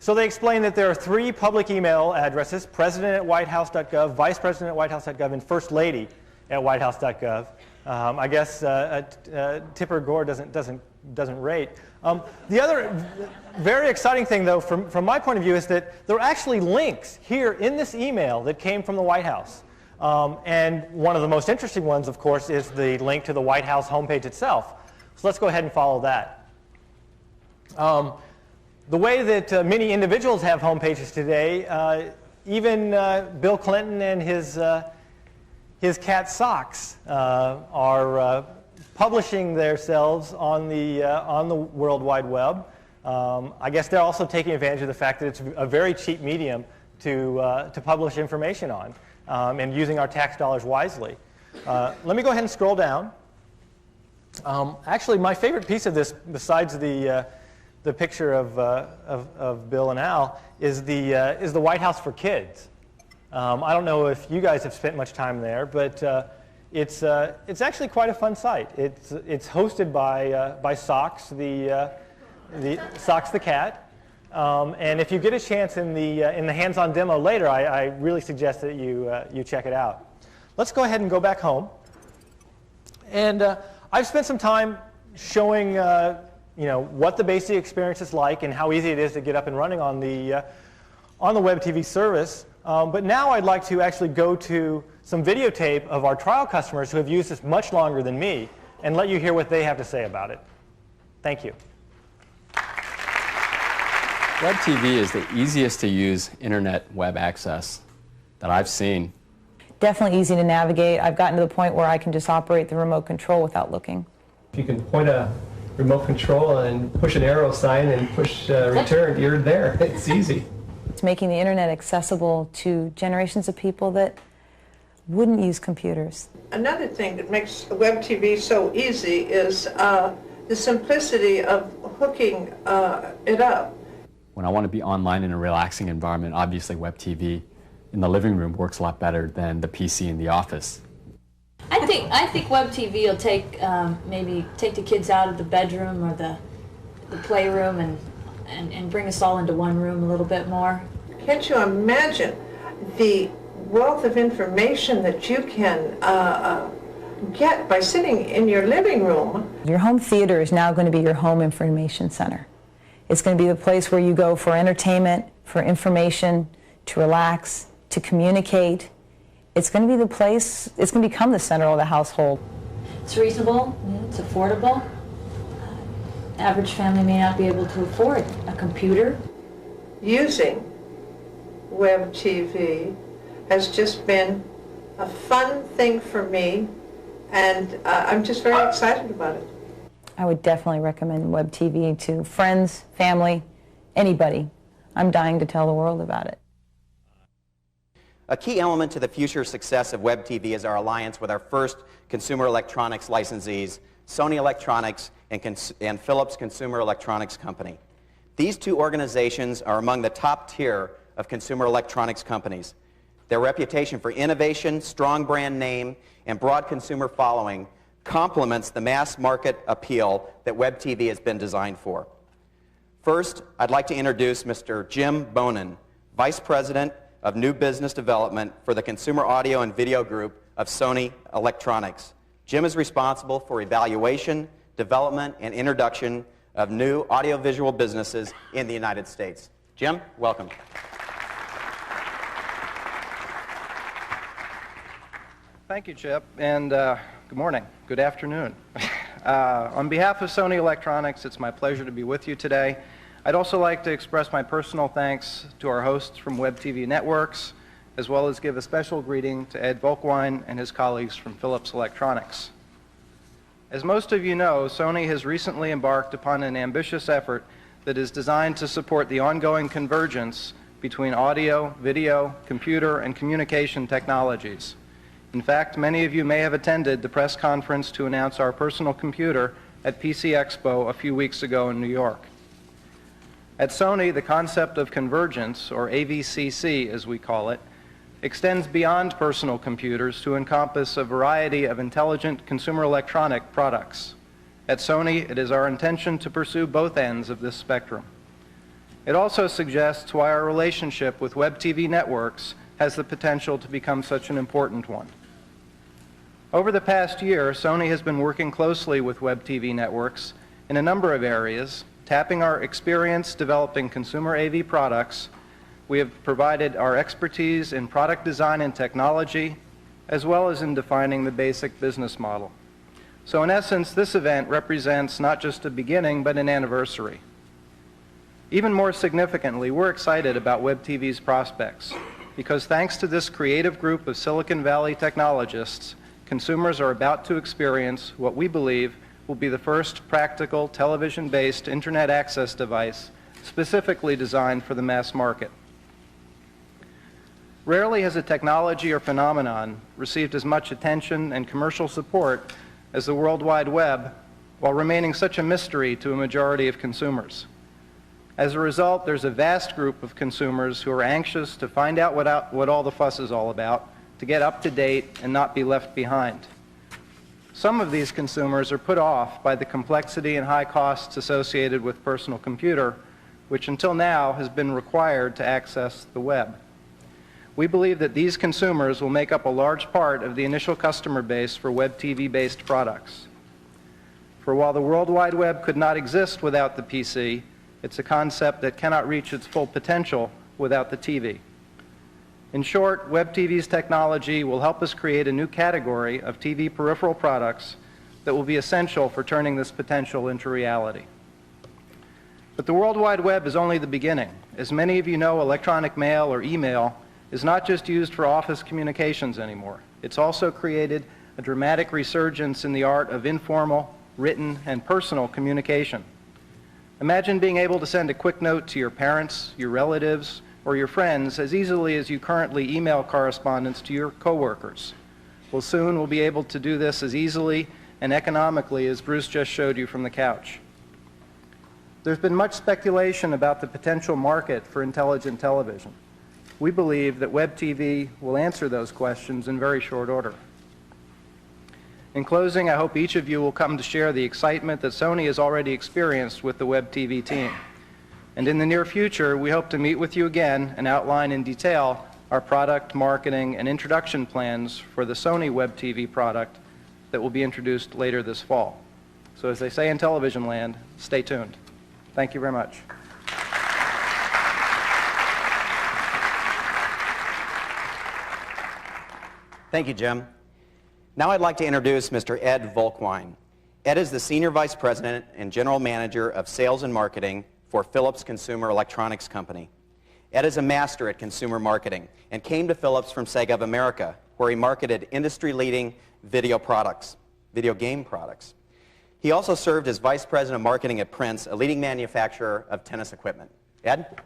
So they explain that there are 3 public email addresses: president@whitehouse.gov, vice president at whitehouse.gov, and first lady at whitehouse.gov. I guess Tipper Gore doesn't rate. The other very exciting thing, though, from my point of view, is that there are actually links here in this email that came from the White House. And one of the most interesting ones, of course, is the link to the White House homepage itself. So let's go ahead and follow that. The way that many individuals have homepages today, even Bill Clinton and his cat Socks are publishing themselves on the World Wide Web. I guess they're also taking advantage of the fact that it's a very cheap medium to publish information on, and using our tax dollars wisely. Let me go ahead and scroll down. Actually, my favorite piece of this, besides the picture of Bill and Al, is the White House for Kids. I don't know if you guys have spent much time there, but it's actually quite a fun site. It's hosted by Socks, the Socks the cat. And if you get a chance in the hands-on demo later, I really suggest that you check it out. Let's go ahead and go back home. And I've spent some time showing what the basic experience is like and how easy it is to get up and running on the WebTV service. But now I'd like to actually go to some videotape of our trial customers who have used this much longer than me and let you hear what they have to say about it. Thank you. WebTV is the easiest to use internet web access that I've seen. Definitely easy to navigate. I've gotten to the point where I can just operate the remote control without looking. If you can point a remote control and push an arrow sign and push return, you're there. It's easy. It's making the internet accessible to generations of people that wouldn't use computers. Another thing that makes WebTV so easy is the simplicity of hooking it up. When I want to be online in a relaxing environment, obviously WebTV in the living room works a lot better than the PC in the office. I think WebTV will maybe take the kids out of the bedroom or the playroom and bring us all into one room a little bit more. Can't you imagine the wealth of information that you can get by sitting in your living room? Your home theater is now going to be your home information center. It's going to be the place where you go for entertainment, for information, to relax, to communicate. It's going to be the place, it's going to become the center of the household. It's reasonable, it's affordable. Average family may not be able to afford a computer. Using WebTV has just been a fun thing for me, and I'm just very excited about it. I would definitely recommend WebTV to friends, family, anybody. I'm dying to tell the world about it. A key element to the future success of WebTV is our alliance with our first consumer electronics licensees, Sony Electronics and Philips Consumer Electronics Company. These two organizations are among the top tier of consumer electronics companies. Their reputation for innovation, strong brand name, and broad consumer following complements the mass market appeal that WebTV has been designed for. First, I'd like to introduce Mr. Jim Bonin, Vice President of New Business Development for the Consumer Audio and Video Group of Sony Electronics. Jim is responsible for evaluation, development, and introduction of new audiovisual businesses in the United States. Jim, welcome. Thank you, Chip, and good morning, good afternoon. On behalf of Sony Electronics, it's my pleasure to be with you today. I'd also like to express my personal thanks to our hosts from WebTV Networks, as well as give a special greeting to Ed Volkwine and his colleagues from Philips Electronics. As most of you know, Sony has recently embarked upon an ambitious effort that is designed to support the ongoing convergence between audio, video, computer, and communication technologies. In fact, many of you may have attended the press conference to announce our personal computer at PC Expo a few weeks ago in New York. At Sony, the concept of convergence, or AVCC as we call it, extends beyond personal computers to encompass a variety of intelligent consumer electronic products. At Sony, it is our intention to pursue both ends of this spectrum. It also suggests why our relationship with WebTV networks has the potential to become such an important one. Over the past year, Sony has been working closely with WebTV networks in a number of areas, tapping our experience developing consumer AV products. We have provided our expertise in product design and technology, as well as in defining the basic business model. So in essence, this event represents not just a beginning, but an anniversary. Even more significantly, we're excited about WebTV's prospects, because thanks to this creative group of Silicon Valley technologists, consumers are about to experience what we believe will be the first practical television-based internet access device specifically designed for the mass market. Rarely has a technology or phenomenon received as much attention and commercial support as the World Wide Web, while remaining such a mystery to a majority of consumers. As a result, there's a vast group of consumers who are anxious to find out what all the fuss is all about, to get up to date and not be left behind. Some of these consumers are put off by the complexity and high costs associated with personal computer, which until now has been required to access the web. We believe that these consumers will make up a large part of the initial customer base for WebTV-based products. For while the World Wide Web could not exist without the PC, it's a concept that cannot reach its full potential without the TV. In short, WebTV's technology will help us create a new category of TV peripheral products that will be essential for turning this potential into reality. But the World Wide Web is only the beginning. As many of you know, electronic mail or email is not just used for office communications anymore. It's also created a dramatic resurgence in the art of informal, written, and personal communication. Imagine being able to send a quick note to your parents, your relatives, or your friends as easily as you currently email correspondence to your coworkers. Well, soon we'll be able to do this as easily and economically as Bruce just showed you from the couch. There's been much speculation about the potential market for intelligent television. We believe that WebTV will answer those questions in very short order. In closing, I hope each of you will come to share the excitement that Sony has already experienced with the WebTV team. And in the near future, we hope to meet with you again and outline in detail our product, marketing, and introduction plans for the Sony WebTV product that will be introduced later this fall. So as they say in television land, stay tuned. Thank you very much. Thank you, Jim. Now I'd like to introduce Mr. Ed Volkwine. Ed is the Senior Vice President and General Manager of Sales and Marketing for Philips Consumer Electronics Company. Ed is a master at consumer marketing and came to Philips from Sega of America, where he marketed industry-leading video game products. He also served as Vice President of Marketing at Prince, a leading manufacturer of tennis equipment. Ed?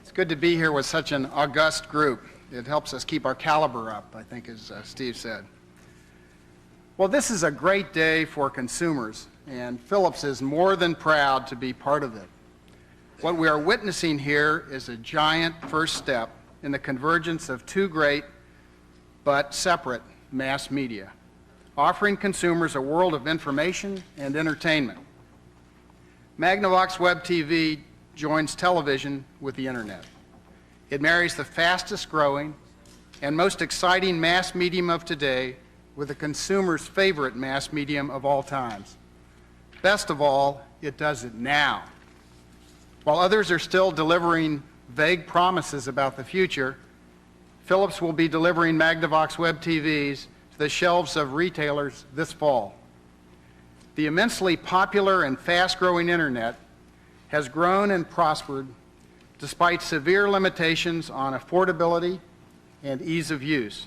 It's good to be here with such an august group. It helps us keep our caliber up, I think, as Steve said. Well, this is a great day for consumers, and Philips is more than proud to be part of it. What we are witnessing here is a giant first step in the convergence of two great but separate mass media, offering consumers a world of information and entertainment. Magnavox WebTV joins television with the internet. It marries the fastest growing and most exciting mass medium of today with the consumer's favorite mass medium of all times. Best of all, it does it now. While others are still delivering vague promises about the future, Philips will be delivering Magnavox WebTVs to the shelves of retailers this fall. The immensely popular and fast-growing internet has grown and prospered despite severe limitations on affordability and ease of use.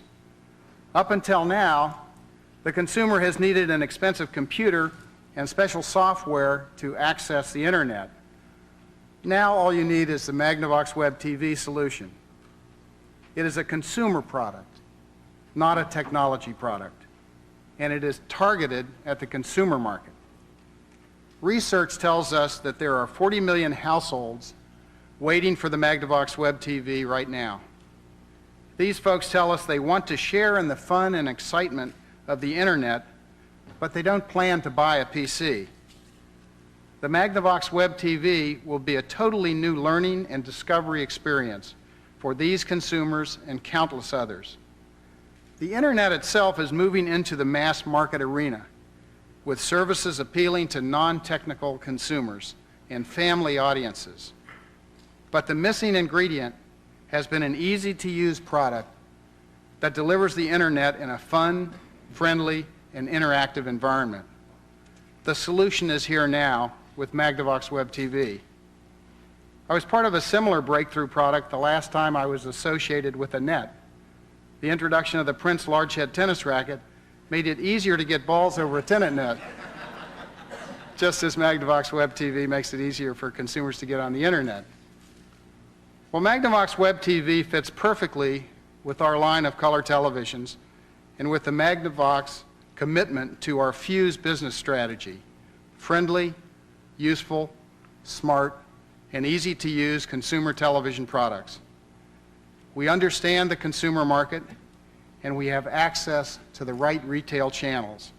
Up until now, the consumer has needed an expensive computer and special software to access the internet. Now all you need is the Magnavox WebTV solution. It is a consumer product, not a technology product, and it is targeted at the consumer market. research tells us that there are 40 million households waiting for the Magnavox Web TV right now. These folks tell us they want to share in the fun and excitement of the internet, but they don't plan to buy a PC. The Magnavox Web TV will be a totally new learning and discovery experience for these consumers and countless others. The internet itself is moving into the mass market arena, with services appealing to non-technical consumers and family audiences. But the missing ingredient has been an easy-to-use product that delivers the internet in a fun, friendly, and interactive environment. The solution is here now with Magnavox Web TV. I was part of a similar breakthrough product the last time I was associated with a net. The introduction of the Prince large head tennis racket made it easier to get balls over a tennis net, just as Magnavox Web TV makes it easier for consumers to get on the internet. Well, Magnavox Web TV fits perfectly with our line of color televisions and with the Magnavox commitment to our Fuse business strategy: friendly, useful, smart, and easy-to-use consumer television products. We understand the consumer market, and we have access to the right retail channels.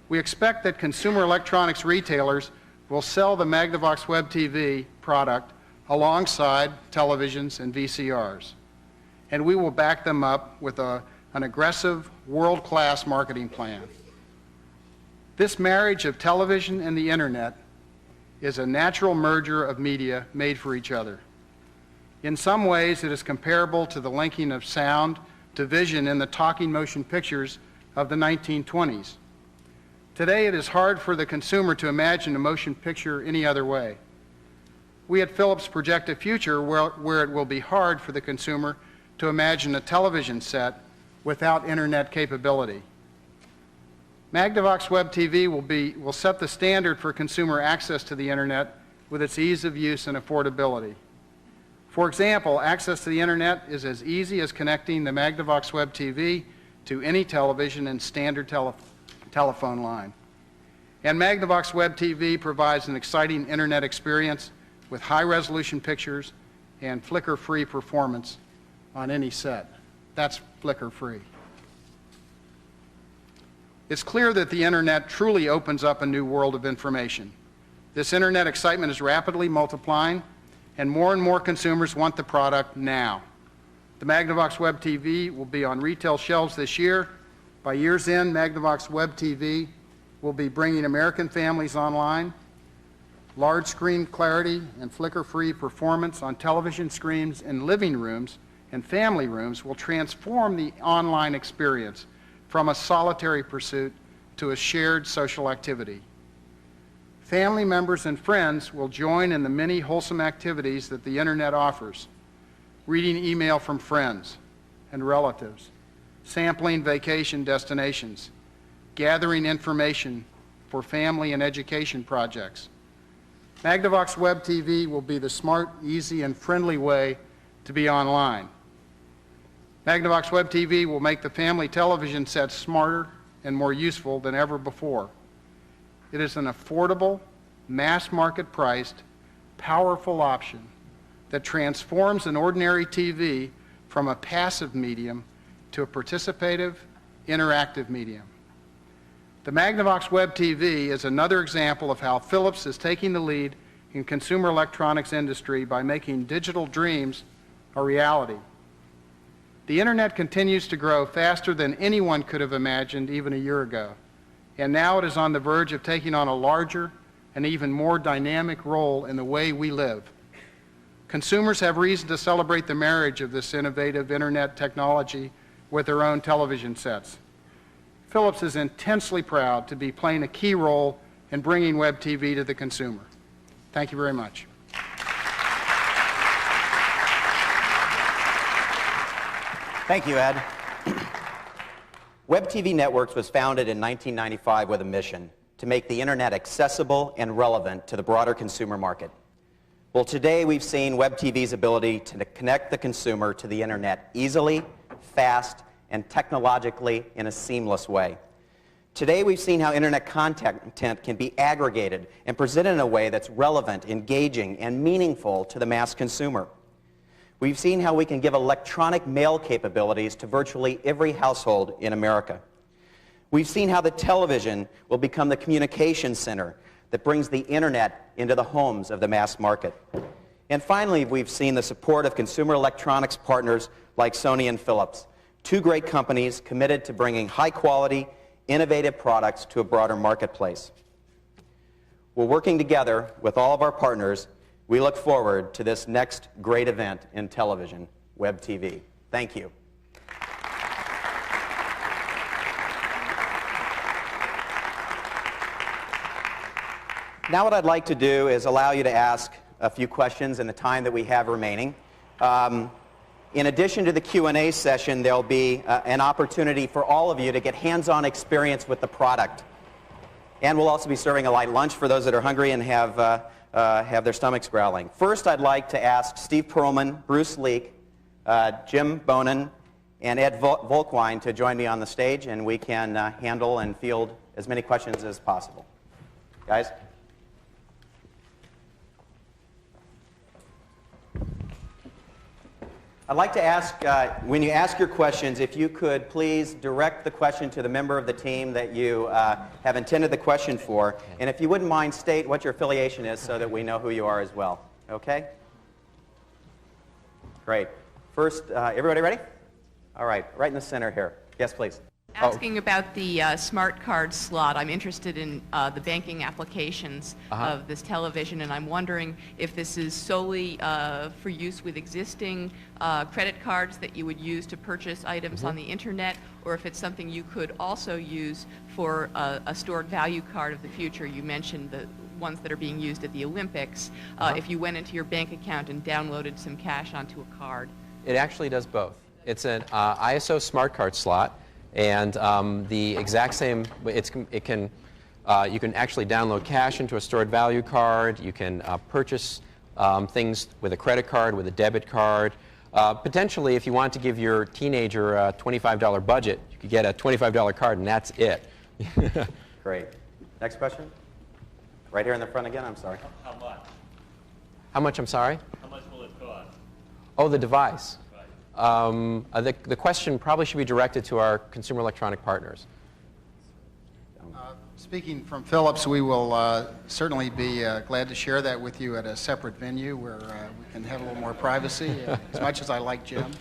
We expect that consumer electronics retailers will sell the Magnavox Web TV product alongside televisions and VCRs, and we will back them up with an aggressive, world-class marketing plan. This marriage of television and the internet is a natural merger of media made for each other. In some ways, it is comparable to the linking of sound to vision in the talking motion pictures of the 1920s. Today, it is hard for the consumer to imagine a motion picture any other way. We at Philips project a future where it will be hard for the consumer to imagine a television set without internet capability. Magnavox Web TV will set the standard for consumer access to the internet with its ease of use and affordability. For example, access to the internet is as easy as connecting the Magnavox Web TV to any television and standard telephone line. And Magnavox Web TV provides an exciting internet experience with high-resolution pictures and flicker-free performance on any set. That's flicker-free. It's clear that the internet truly opens up a new world of information. This internet excitement is rapidly multiplying, and more consumers want the product now. The Magnavox Web TV will be on retail shelves this year. By year's end, Magnavox Web TV will be bringing American families online. Large screen clarity and flicker-free performance on television screens in living rooms and family rooms will transform the online experience from a solitary pursuit to a shared social activity. Family members and friends will join in the many wholesome activities that the internet offers: reading email from friends and relatives, sampling vacation destinations, gathering information for family and education projects. Magnavox Web TV will be the smart, easy, and friendly way to be online. Magnavox Web TV will make the family television set smarter and more useful than ever before. It is an affordable, mass-market priced, powerful option that transforms an ordinary TV from a passive medium to a participative, interactive medium. The Magnavox Web TV is another example of how Philips is taking the lead in consumer electronics industry by making digital dreams a reality. The internet continues to grow faster than anyone could have imagined even a year ago, and now it is on the verge of taking on a larger and even more dynamic role in the way we live. Consumers have reason to celebrate the marriage of this innovative internet technology with their own television sets. Philips is intensely proud to be playing a key role in bringing Web TV to the consumer. Thank you very much. Thank you, Ed. WebTV Networks was founded in 1995 with a mission to make the internet accessible and relevant to the broader consumer market. Well, today we've seen WebTV's ability to connect the consumer to the internet easily, fast, and technologically in a seamless way. Today we've seen how internet content can be aggregated and presented in a way that's relevant, engaging, and meaningful to the mass consumer. We've seen how we can give electronic mail capabilities to virtually every household in America. We've seen how the television will become the communication center that brings the internet into the homes of the mass market. And finally, we've seen the support of consumer electronics partners like Sony and Philips, two great companies committed to bringing high-quality, innovative products to a broader marketplace. We're working together with all of our partners. We look forward to this next great event in television, WebTV. Thank you. Now what I'd like to do is allow you to ask a few questions in the time that we have remaining. In addition to the Q&A session, there'll be an opportunity for all of you to get hands-on experience with the product. And we'll also be serving a light lunch for those that are hungry and have their stomachs growling. First, I'd like to ask Steve Perlman, Bruce Leak, Jim Bonin, and Ed Volkwine to join me on the stage, and we can handle and field as many questions as possible. Guys? I'd like to ask, when you ask your questions, if you could please direct the question to the member of the team that you have intended the question for, and if you wouldn't mind, state what your affiliation is so that we know who you are as well. Okay? Great. First, everybody ready? All right, right in the center here. Yes, please. Asking about the smart card slot, I'm interested in the banking applications of this television, and I'm wondering if this is solely for use with existing credit cards that you would use to purchase items on the internet, or if it's something you could also use for a stored value card of the future. You mentioned the ones that are being used at the Olympics. If you went into your bank account and downloaded some cash onto a card. It actually does both. It's an ISO smart card slot. And the exact same, you can actually download cash into a stored value card. You can purchase things with a credit card, with a debit card. Potentially, if you want to give your teenager a $25 budget, you could get a $25 card, and that's it. Great. Next question? Right here in the front again, I'm sorry. How much? How much, I'm sorry? How much will it cost? Oh, the device. The question probably should be directed to our consumer electronic partners. Speaking from Philips, we will certainly be glad to share that with you at a separate venue where we can have a little more privacy, as much as I like Jim.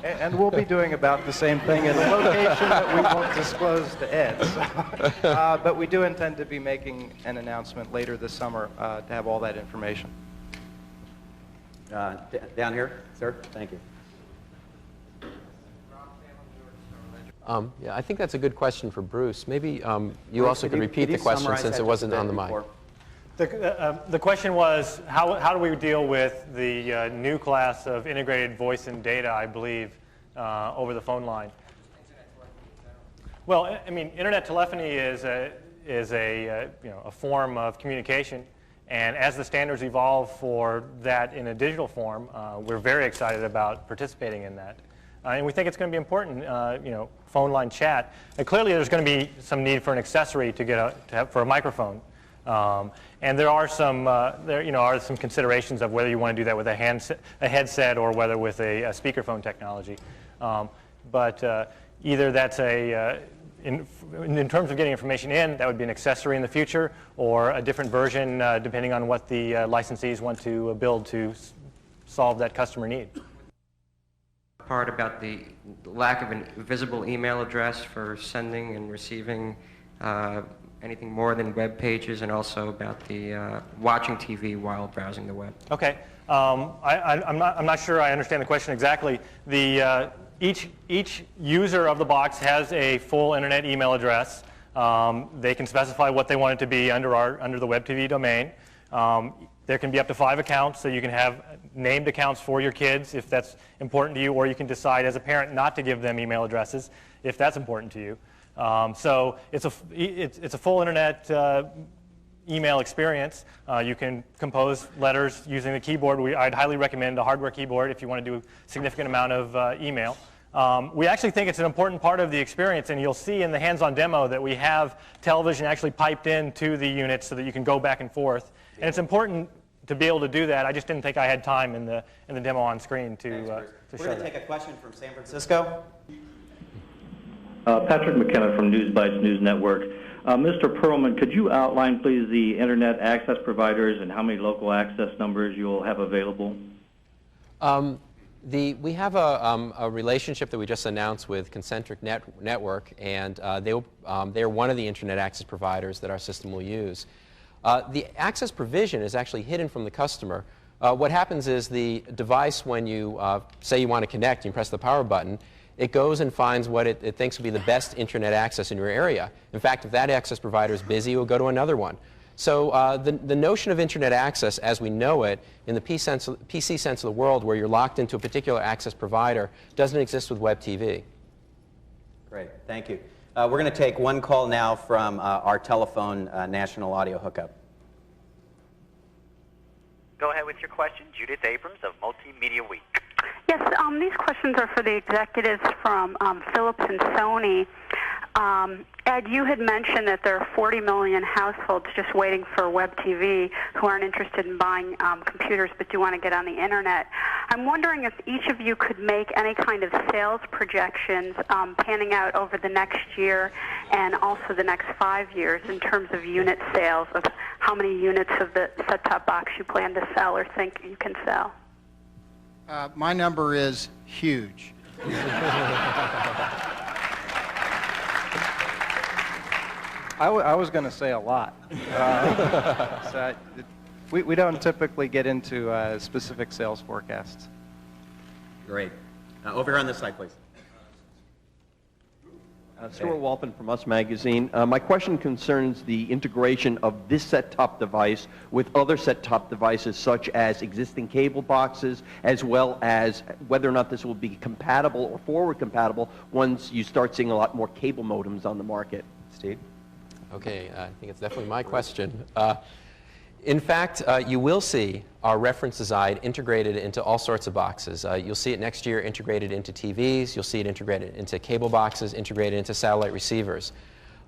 And we'll be doing about the same thing in a location that we won't disclose to Ed. So, but we do intend to be making an announcement later this summer to have all that information. Down here, sir. Thank you. Yeah, I think that's a good question for Bruce. Maybe you also could repeat the question since it wasn't on the mic. The question was, how do we deal with the new class of integrated voice and data, I believe, over the phone line? Well, I mean, internet telephony is a form of communication. And as the standards evolve for that in a digital form, we're very excited about participating in that. And we think it's going to be important, phone line chat. And clearly there's going to be some need for an accessory to have for a microphone. And there are some considerations of whether you want to do that with a headset or whether with a speakerphone technology. But either that's in terms of getting information in, that would be an accessory in the future, or a different version depending on what the licensees want to build to solve that customer need. Part about the lack of a visible email address for sending and receiving anything more than web pages, and also about the watching TV while browsing the web. Okay, I'm not sure I understand the question exactly. Each user of the box has a full internet email address. They can specify what they want it to be under the WebTV domain. There can be up to 5 accounts, so you can have named accounts for your kids if that's important to you, or you can decide as a parent not to give them email addresses if that's important to you. So it's a full internet email experience. You can compose letters using the keyboard. I'd highly recommend a hardware keyboard if you want to do a significant amount of email. We actually think it's an important part of the experience, and you'll see in the hands-on demo that we have television actually piped into the units so that you can go back and forth. And it's important to be able to do that. I just didn't think I had time in the demo on screen to show that. We're going to take a question from San Francisco. Patrick McKenna from News Bites News Network. Mr. Perlman, could you outline, please, the internet access providers and how many local access numbers you'll have available? We have a relationship that we just announced with Concentric Network, and they're one of the internet access providers that our system will use. The access provision is actually hidden from the customer. What happens is the device, when you say you want to connect, you press the power button, it goes and finds what it thinks will be the best internet access in your area. In fact, if that access provider is busy, it will go to another one. So the notion of internet access as we know it in the PC sense of the world, where you're locked into a particular access provider, doesn't exist with WebTV. Great, thank you. We're going to take one call now from our telephone national audio hookup. Go ahead with your question. Judith Abrams of Multimedia Week. Yes, these questions are for the executives from Philips and Sony. Ed, you had mentioned that there are 40 million households just waiting for WebTV who aren't interested in buying computers but do want to get on the internet. I'm wondering if each of you could make any kind of sales projections panning out over the next year and also the next 5 years in terms of unit sales, of how many units of the set-top box you plan to sell or think you can sell. My number is huge. I was going to say a lot. We don't typically get into specific sales forecasts. Great. Over here on this side, please. Stuart Walpin from Us Magazine. My question concerns the integration of this set-top device with other set-top devices such as existing cable boxes, as well as whether or not this will be compatible or forward compatible once you start seeing a lot more cable modems on the market. Steve? Okay, I think it's definitely my question. In fact, you will see our reference design integrated into all sorts of boxes. You'll see it next year integrated into TVs. You'll see it integrated into cable boxes, integrated into satellite receivers.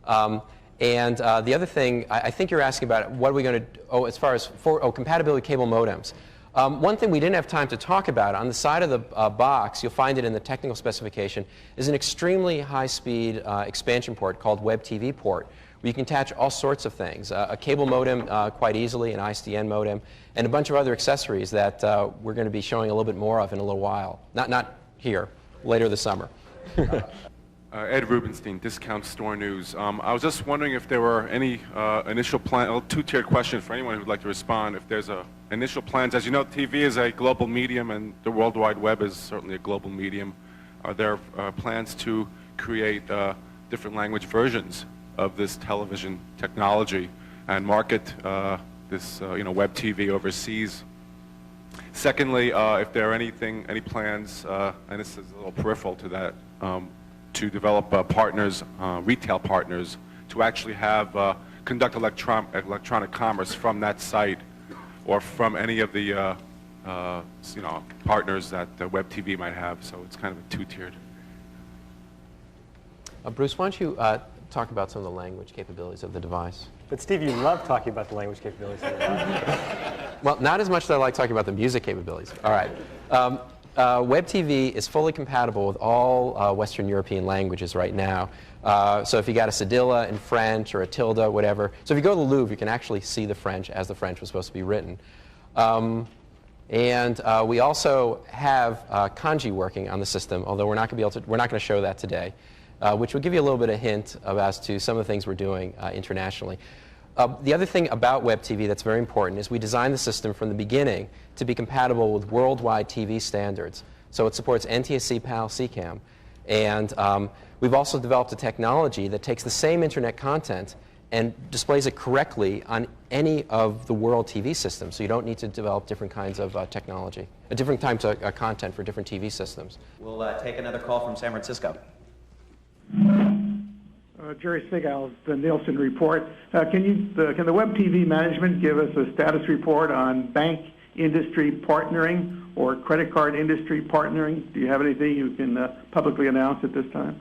And the other thing, I think you're asking about what are we going to, as far as compatibility with cable modems. One thing we didn't have time to talk about, on the side of the box, you'll find it in the technical specification, is an extremely high-speed expansion port called WebTV port, where you can attach all sorts of things, a cable modem quite easily, an ISDN modem, and a bunch of other accessories that we're going to be showing a little bit more of in a little while. Not here, later this summer. Ed Rubenstein, Discount Store News. I was just wondering if there were any initial plan, two-tiered question for anyone who would like to respond. If there's initial plans, as you know, TV is a global medium and the World Wide Web is certainly a global medium. Are there plans to create different language versions of this television technology and market this web TV overseas? Secondly, if there are any plans, and this is a little peripheral to that, to develop partners, retail partners, to actually have conduct electronic commerce from that site or from any of the partners that WebTV might have. So it's kind of a two-tiered. Bruce, why don't you talk about some of the language capabilities of the device? But Steve, you love talking about the language capabilities of the device. Well, not as much as I like talking about the music capabilities. All right. WebTV is fully compatible with all Western European languages right now. So if you got a cedilla in French or a tilde, whatever. So if you go to the Louvre, you can actually see the French as the French was supposed to be written. And we also have kanji working on the system, although we're not going to show that today, which will give you a little bit of hint as to some of the things we're doing internationally. The other thing about WebTV that's very important is we designed the system from the beginning to be compatible with worldwide TV standards. So it supports NTSC, PAL, CCAM. And we've also developed a technology that takes the same internet content and displays it correctly on any of the world TV systems. So you don't need to develop different kinds of technology, different types of content for different TV systems. We'll take another call from San Francisco. Jerry Segal, the Nielsen Report. Can the WebTV management give us a status report on bank industry partnering or credit card industry partnering? Do you have anything you can publicly announce at this time?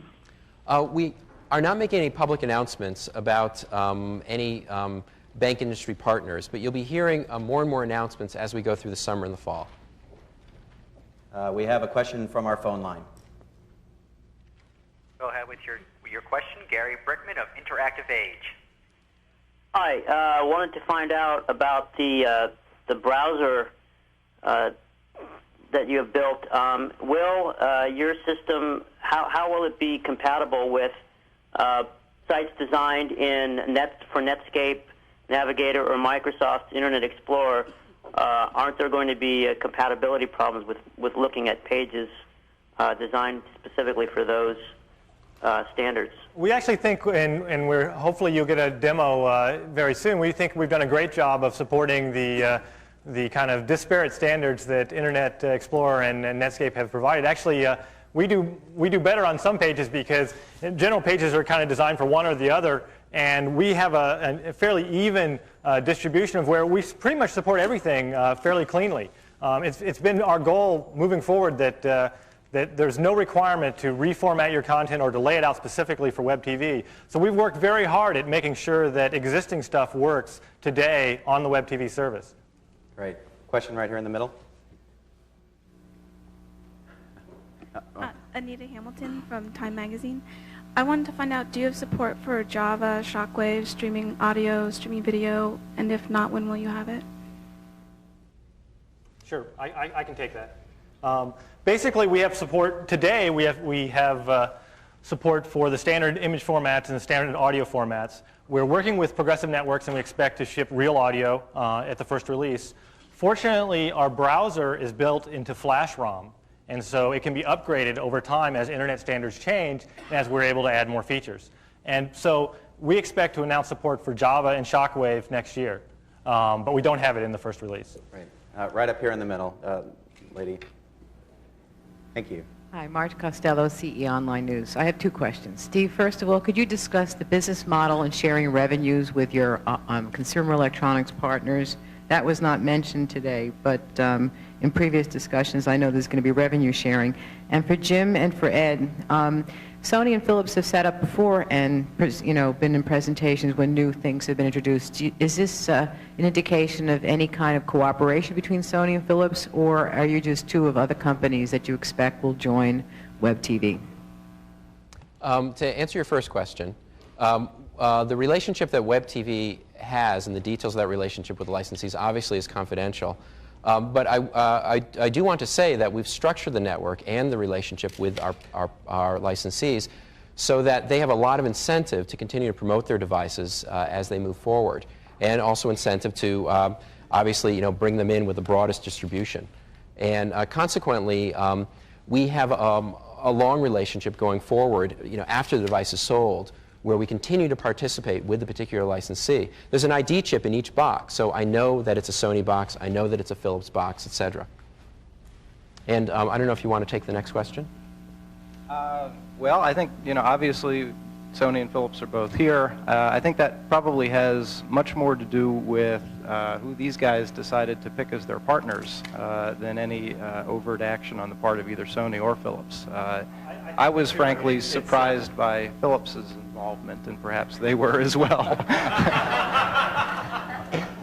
We are not making any public announcements about any bank industry partners, but you'll be hearing more and more announcements as we go through the summer and the fall. We have a question from our phone line. Go ahead with your question, Gary Brickman of Interactive Age. Hi, I wanted to find out about the browser that you have built. Will your system, how will it be compatible with sites designed for Netscape, Navigator, or Microsoft's Internet Explorer? Aren't there going to be compatibility problems with looking at pages designed specifically for those standards? We actually think, and hopefully you'll get a demo very soon, we think we've done a great job of supporting the kind of disparate standards that Internet Explorer and Netscape have provided. Actually, we do better on some pages because general pages are kind of designed for one or the other, and we have a fairly even distribution of where we pretty much support everything fairly cleanly. It's been our goal moving forward that there's no requirement to reformat your content or to lay it out specifically for WebTV. So we've worked very hard at making sure that existing stuff works today on the WebTV service. Great. Question right here in the middle. Anita Hamilton from Time Magazine. I wanted to find out, do you have support for Java, Shockwave, streaming audio, streaming video, and if not, when will you have it? Sure, I can take that. Basically, we have support today. We have support for the standard image formats and the standard audio formats. We're working with Progressive Networks, and we expect to ship real audio at the first release. Fortunately, our browser is built into Flash ROM, and so it can be upgraded over time as internet standards change and as we're able to add more features. And so we expect to announce support for Java and Shockwave next year, but we don't have it in the first release. Right, right up here in the middle, lady. Thank you. Hi, Marta Costello, CE Online News. I have two questions. Steve, first of all, could you discuss the business model and sharing revenues with your consumer electronics partners? That was not mentioned today, but in previous discussions, I know there's going to be revenue sharing. And for Jim and for Ed, Sony and Philips have sat up before and been in presentations when new things have been introduced. Is this an indication of any kind of cooperation between Sony and Philips, or are you just two of other companies that you expect will join WebTV? To answer your first question, the relationship that WebTV has and the details of that relationship with the licensees obviously is confidential. But I do want to say that we've structured the network and the relationship with our licensees so that they have a lot of incentive to continue to promote their devices as they move forward, and also incentive to obviously bring them in with the broadest distribution. And consequently, we have a long relationship going forward after the device is sold, where we continue to participate with the particular licensee. There's an ID chip in each box, so I know that it's a Sony box, I know that it's a Philips box, etc. And I don't know if you want to take the next question. Well, I think, obviously Sony and Philips are both here. I think that probably has much more to do with who these guys decided to pick as their partners than any overt action on the part of either Sony or Philips. I was frankly surprised by Philips's involvement, and perhaps they were as well.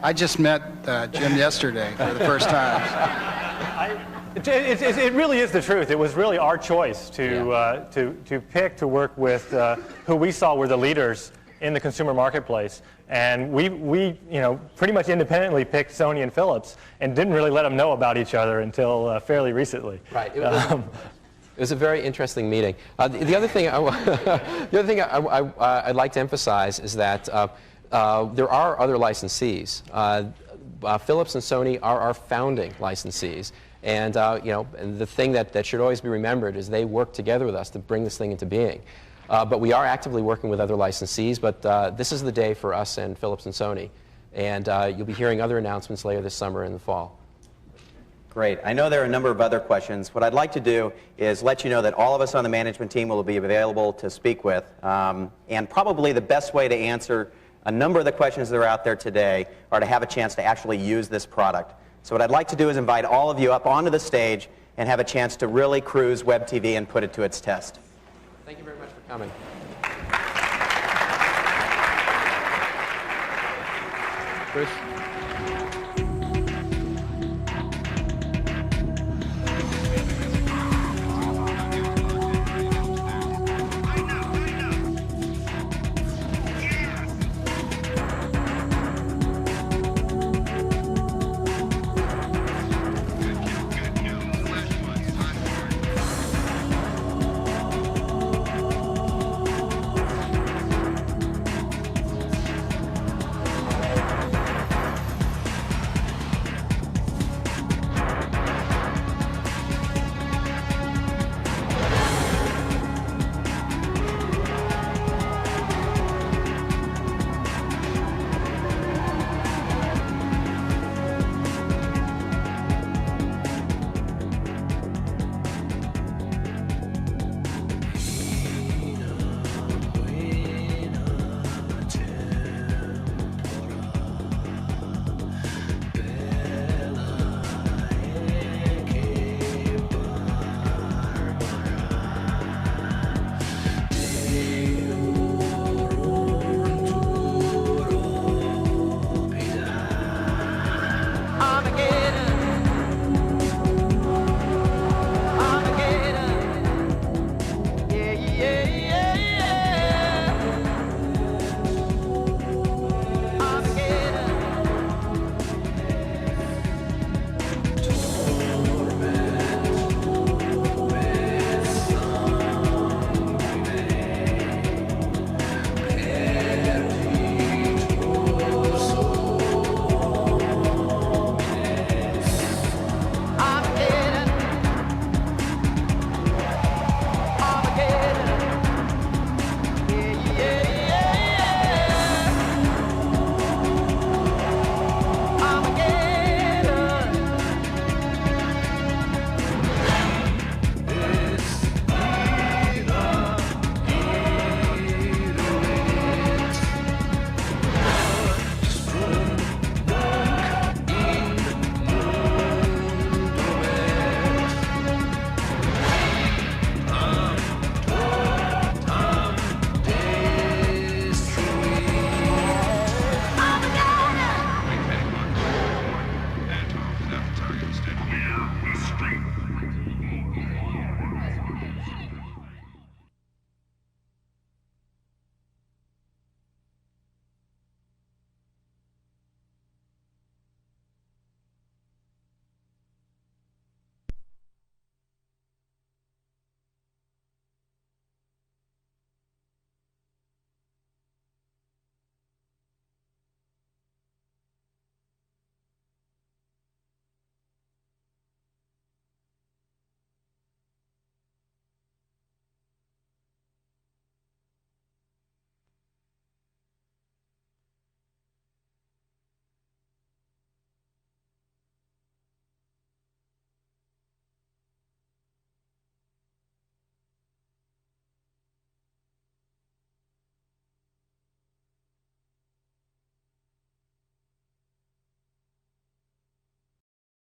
I just met Jim yesterday for the first time. It really is the truth. It was really our choice to pick to work with who we saw were the leaders in the consumer marketplace. And we pretty much independently picked Sony and Philips and didn't really let them know about each other until fairly recently. Right. It was a very interesting meeting. The other thing I'd like to emphasize is that there are other licensees. Philips and Sony are our founding licensees. And, and the thing that should always be remembered is they work together with us to bring this thing into being. But we are actively working with other licensees, but this is the day for us and Philips and Sony. And you'll be hearing other announcements later this summer and the fall. Great. I know there are a number of other questions. What I'd like to do is let you know that all of us on the management team will be available to speak with. And probably the best way to answer a number of the questions that are out there today are to have a chance to actually use this product. So what I'd like to do is invite all of you up onto the stage and have a chance to really cruise WebTV and put it to its test. Thank you very much for coming. Chris?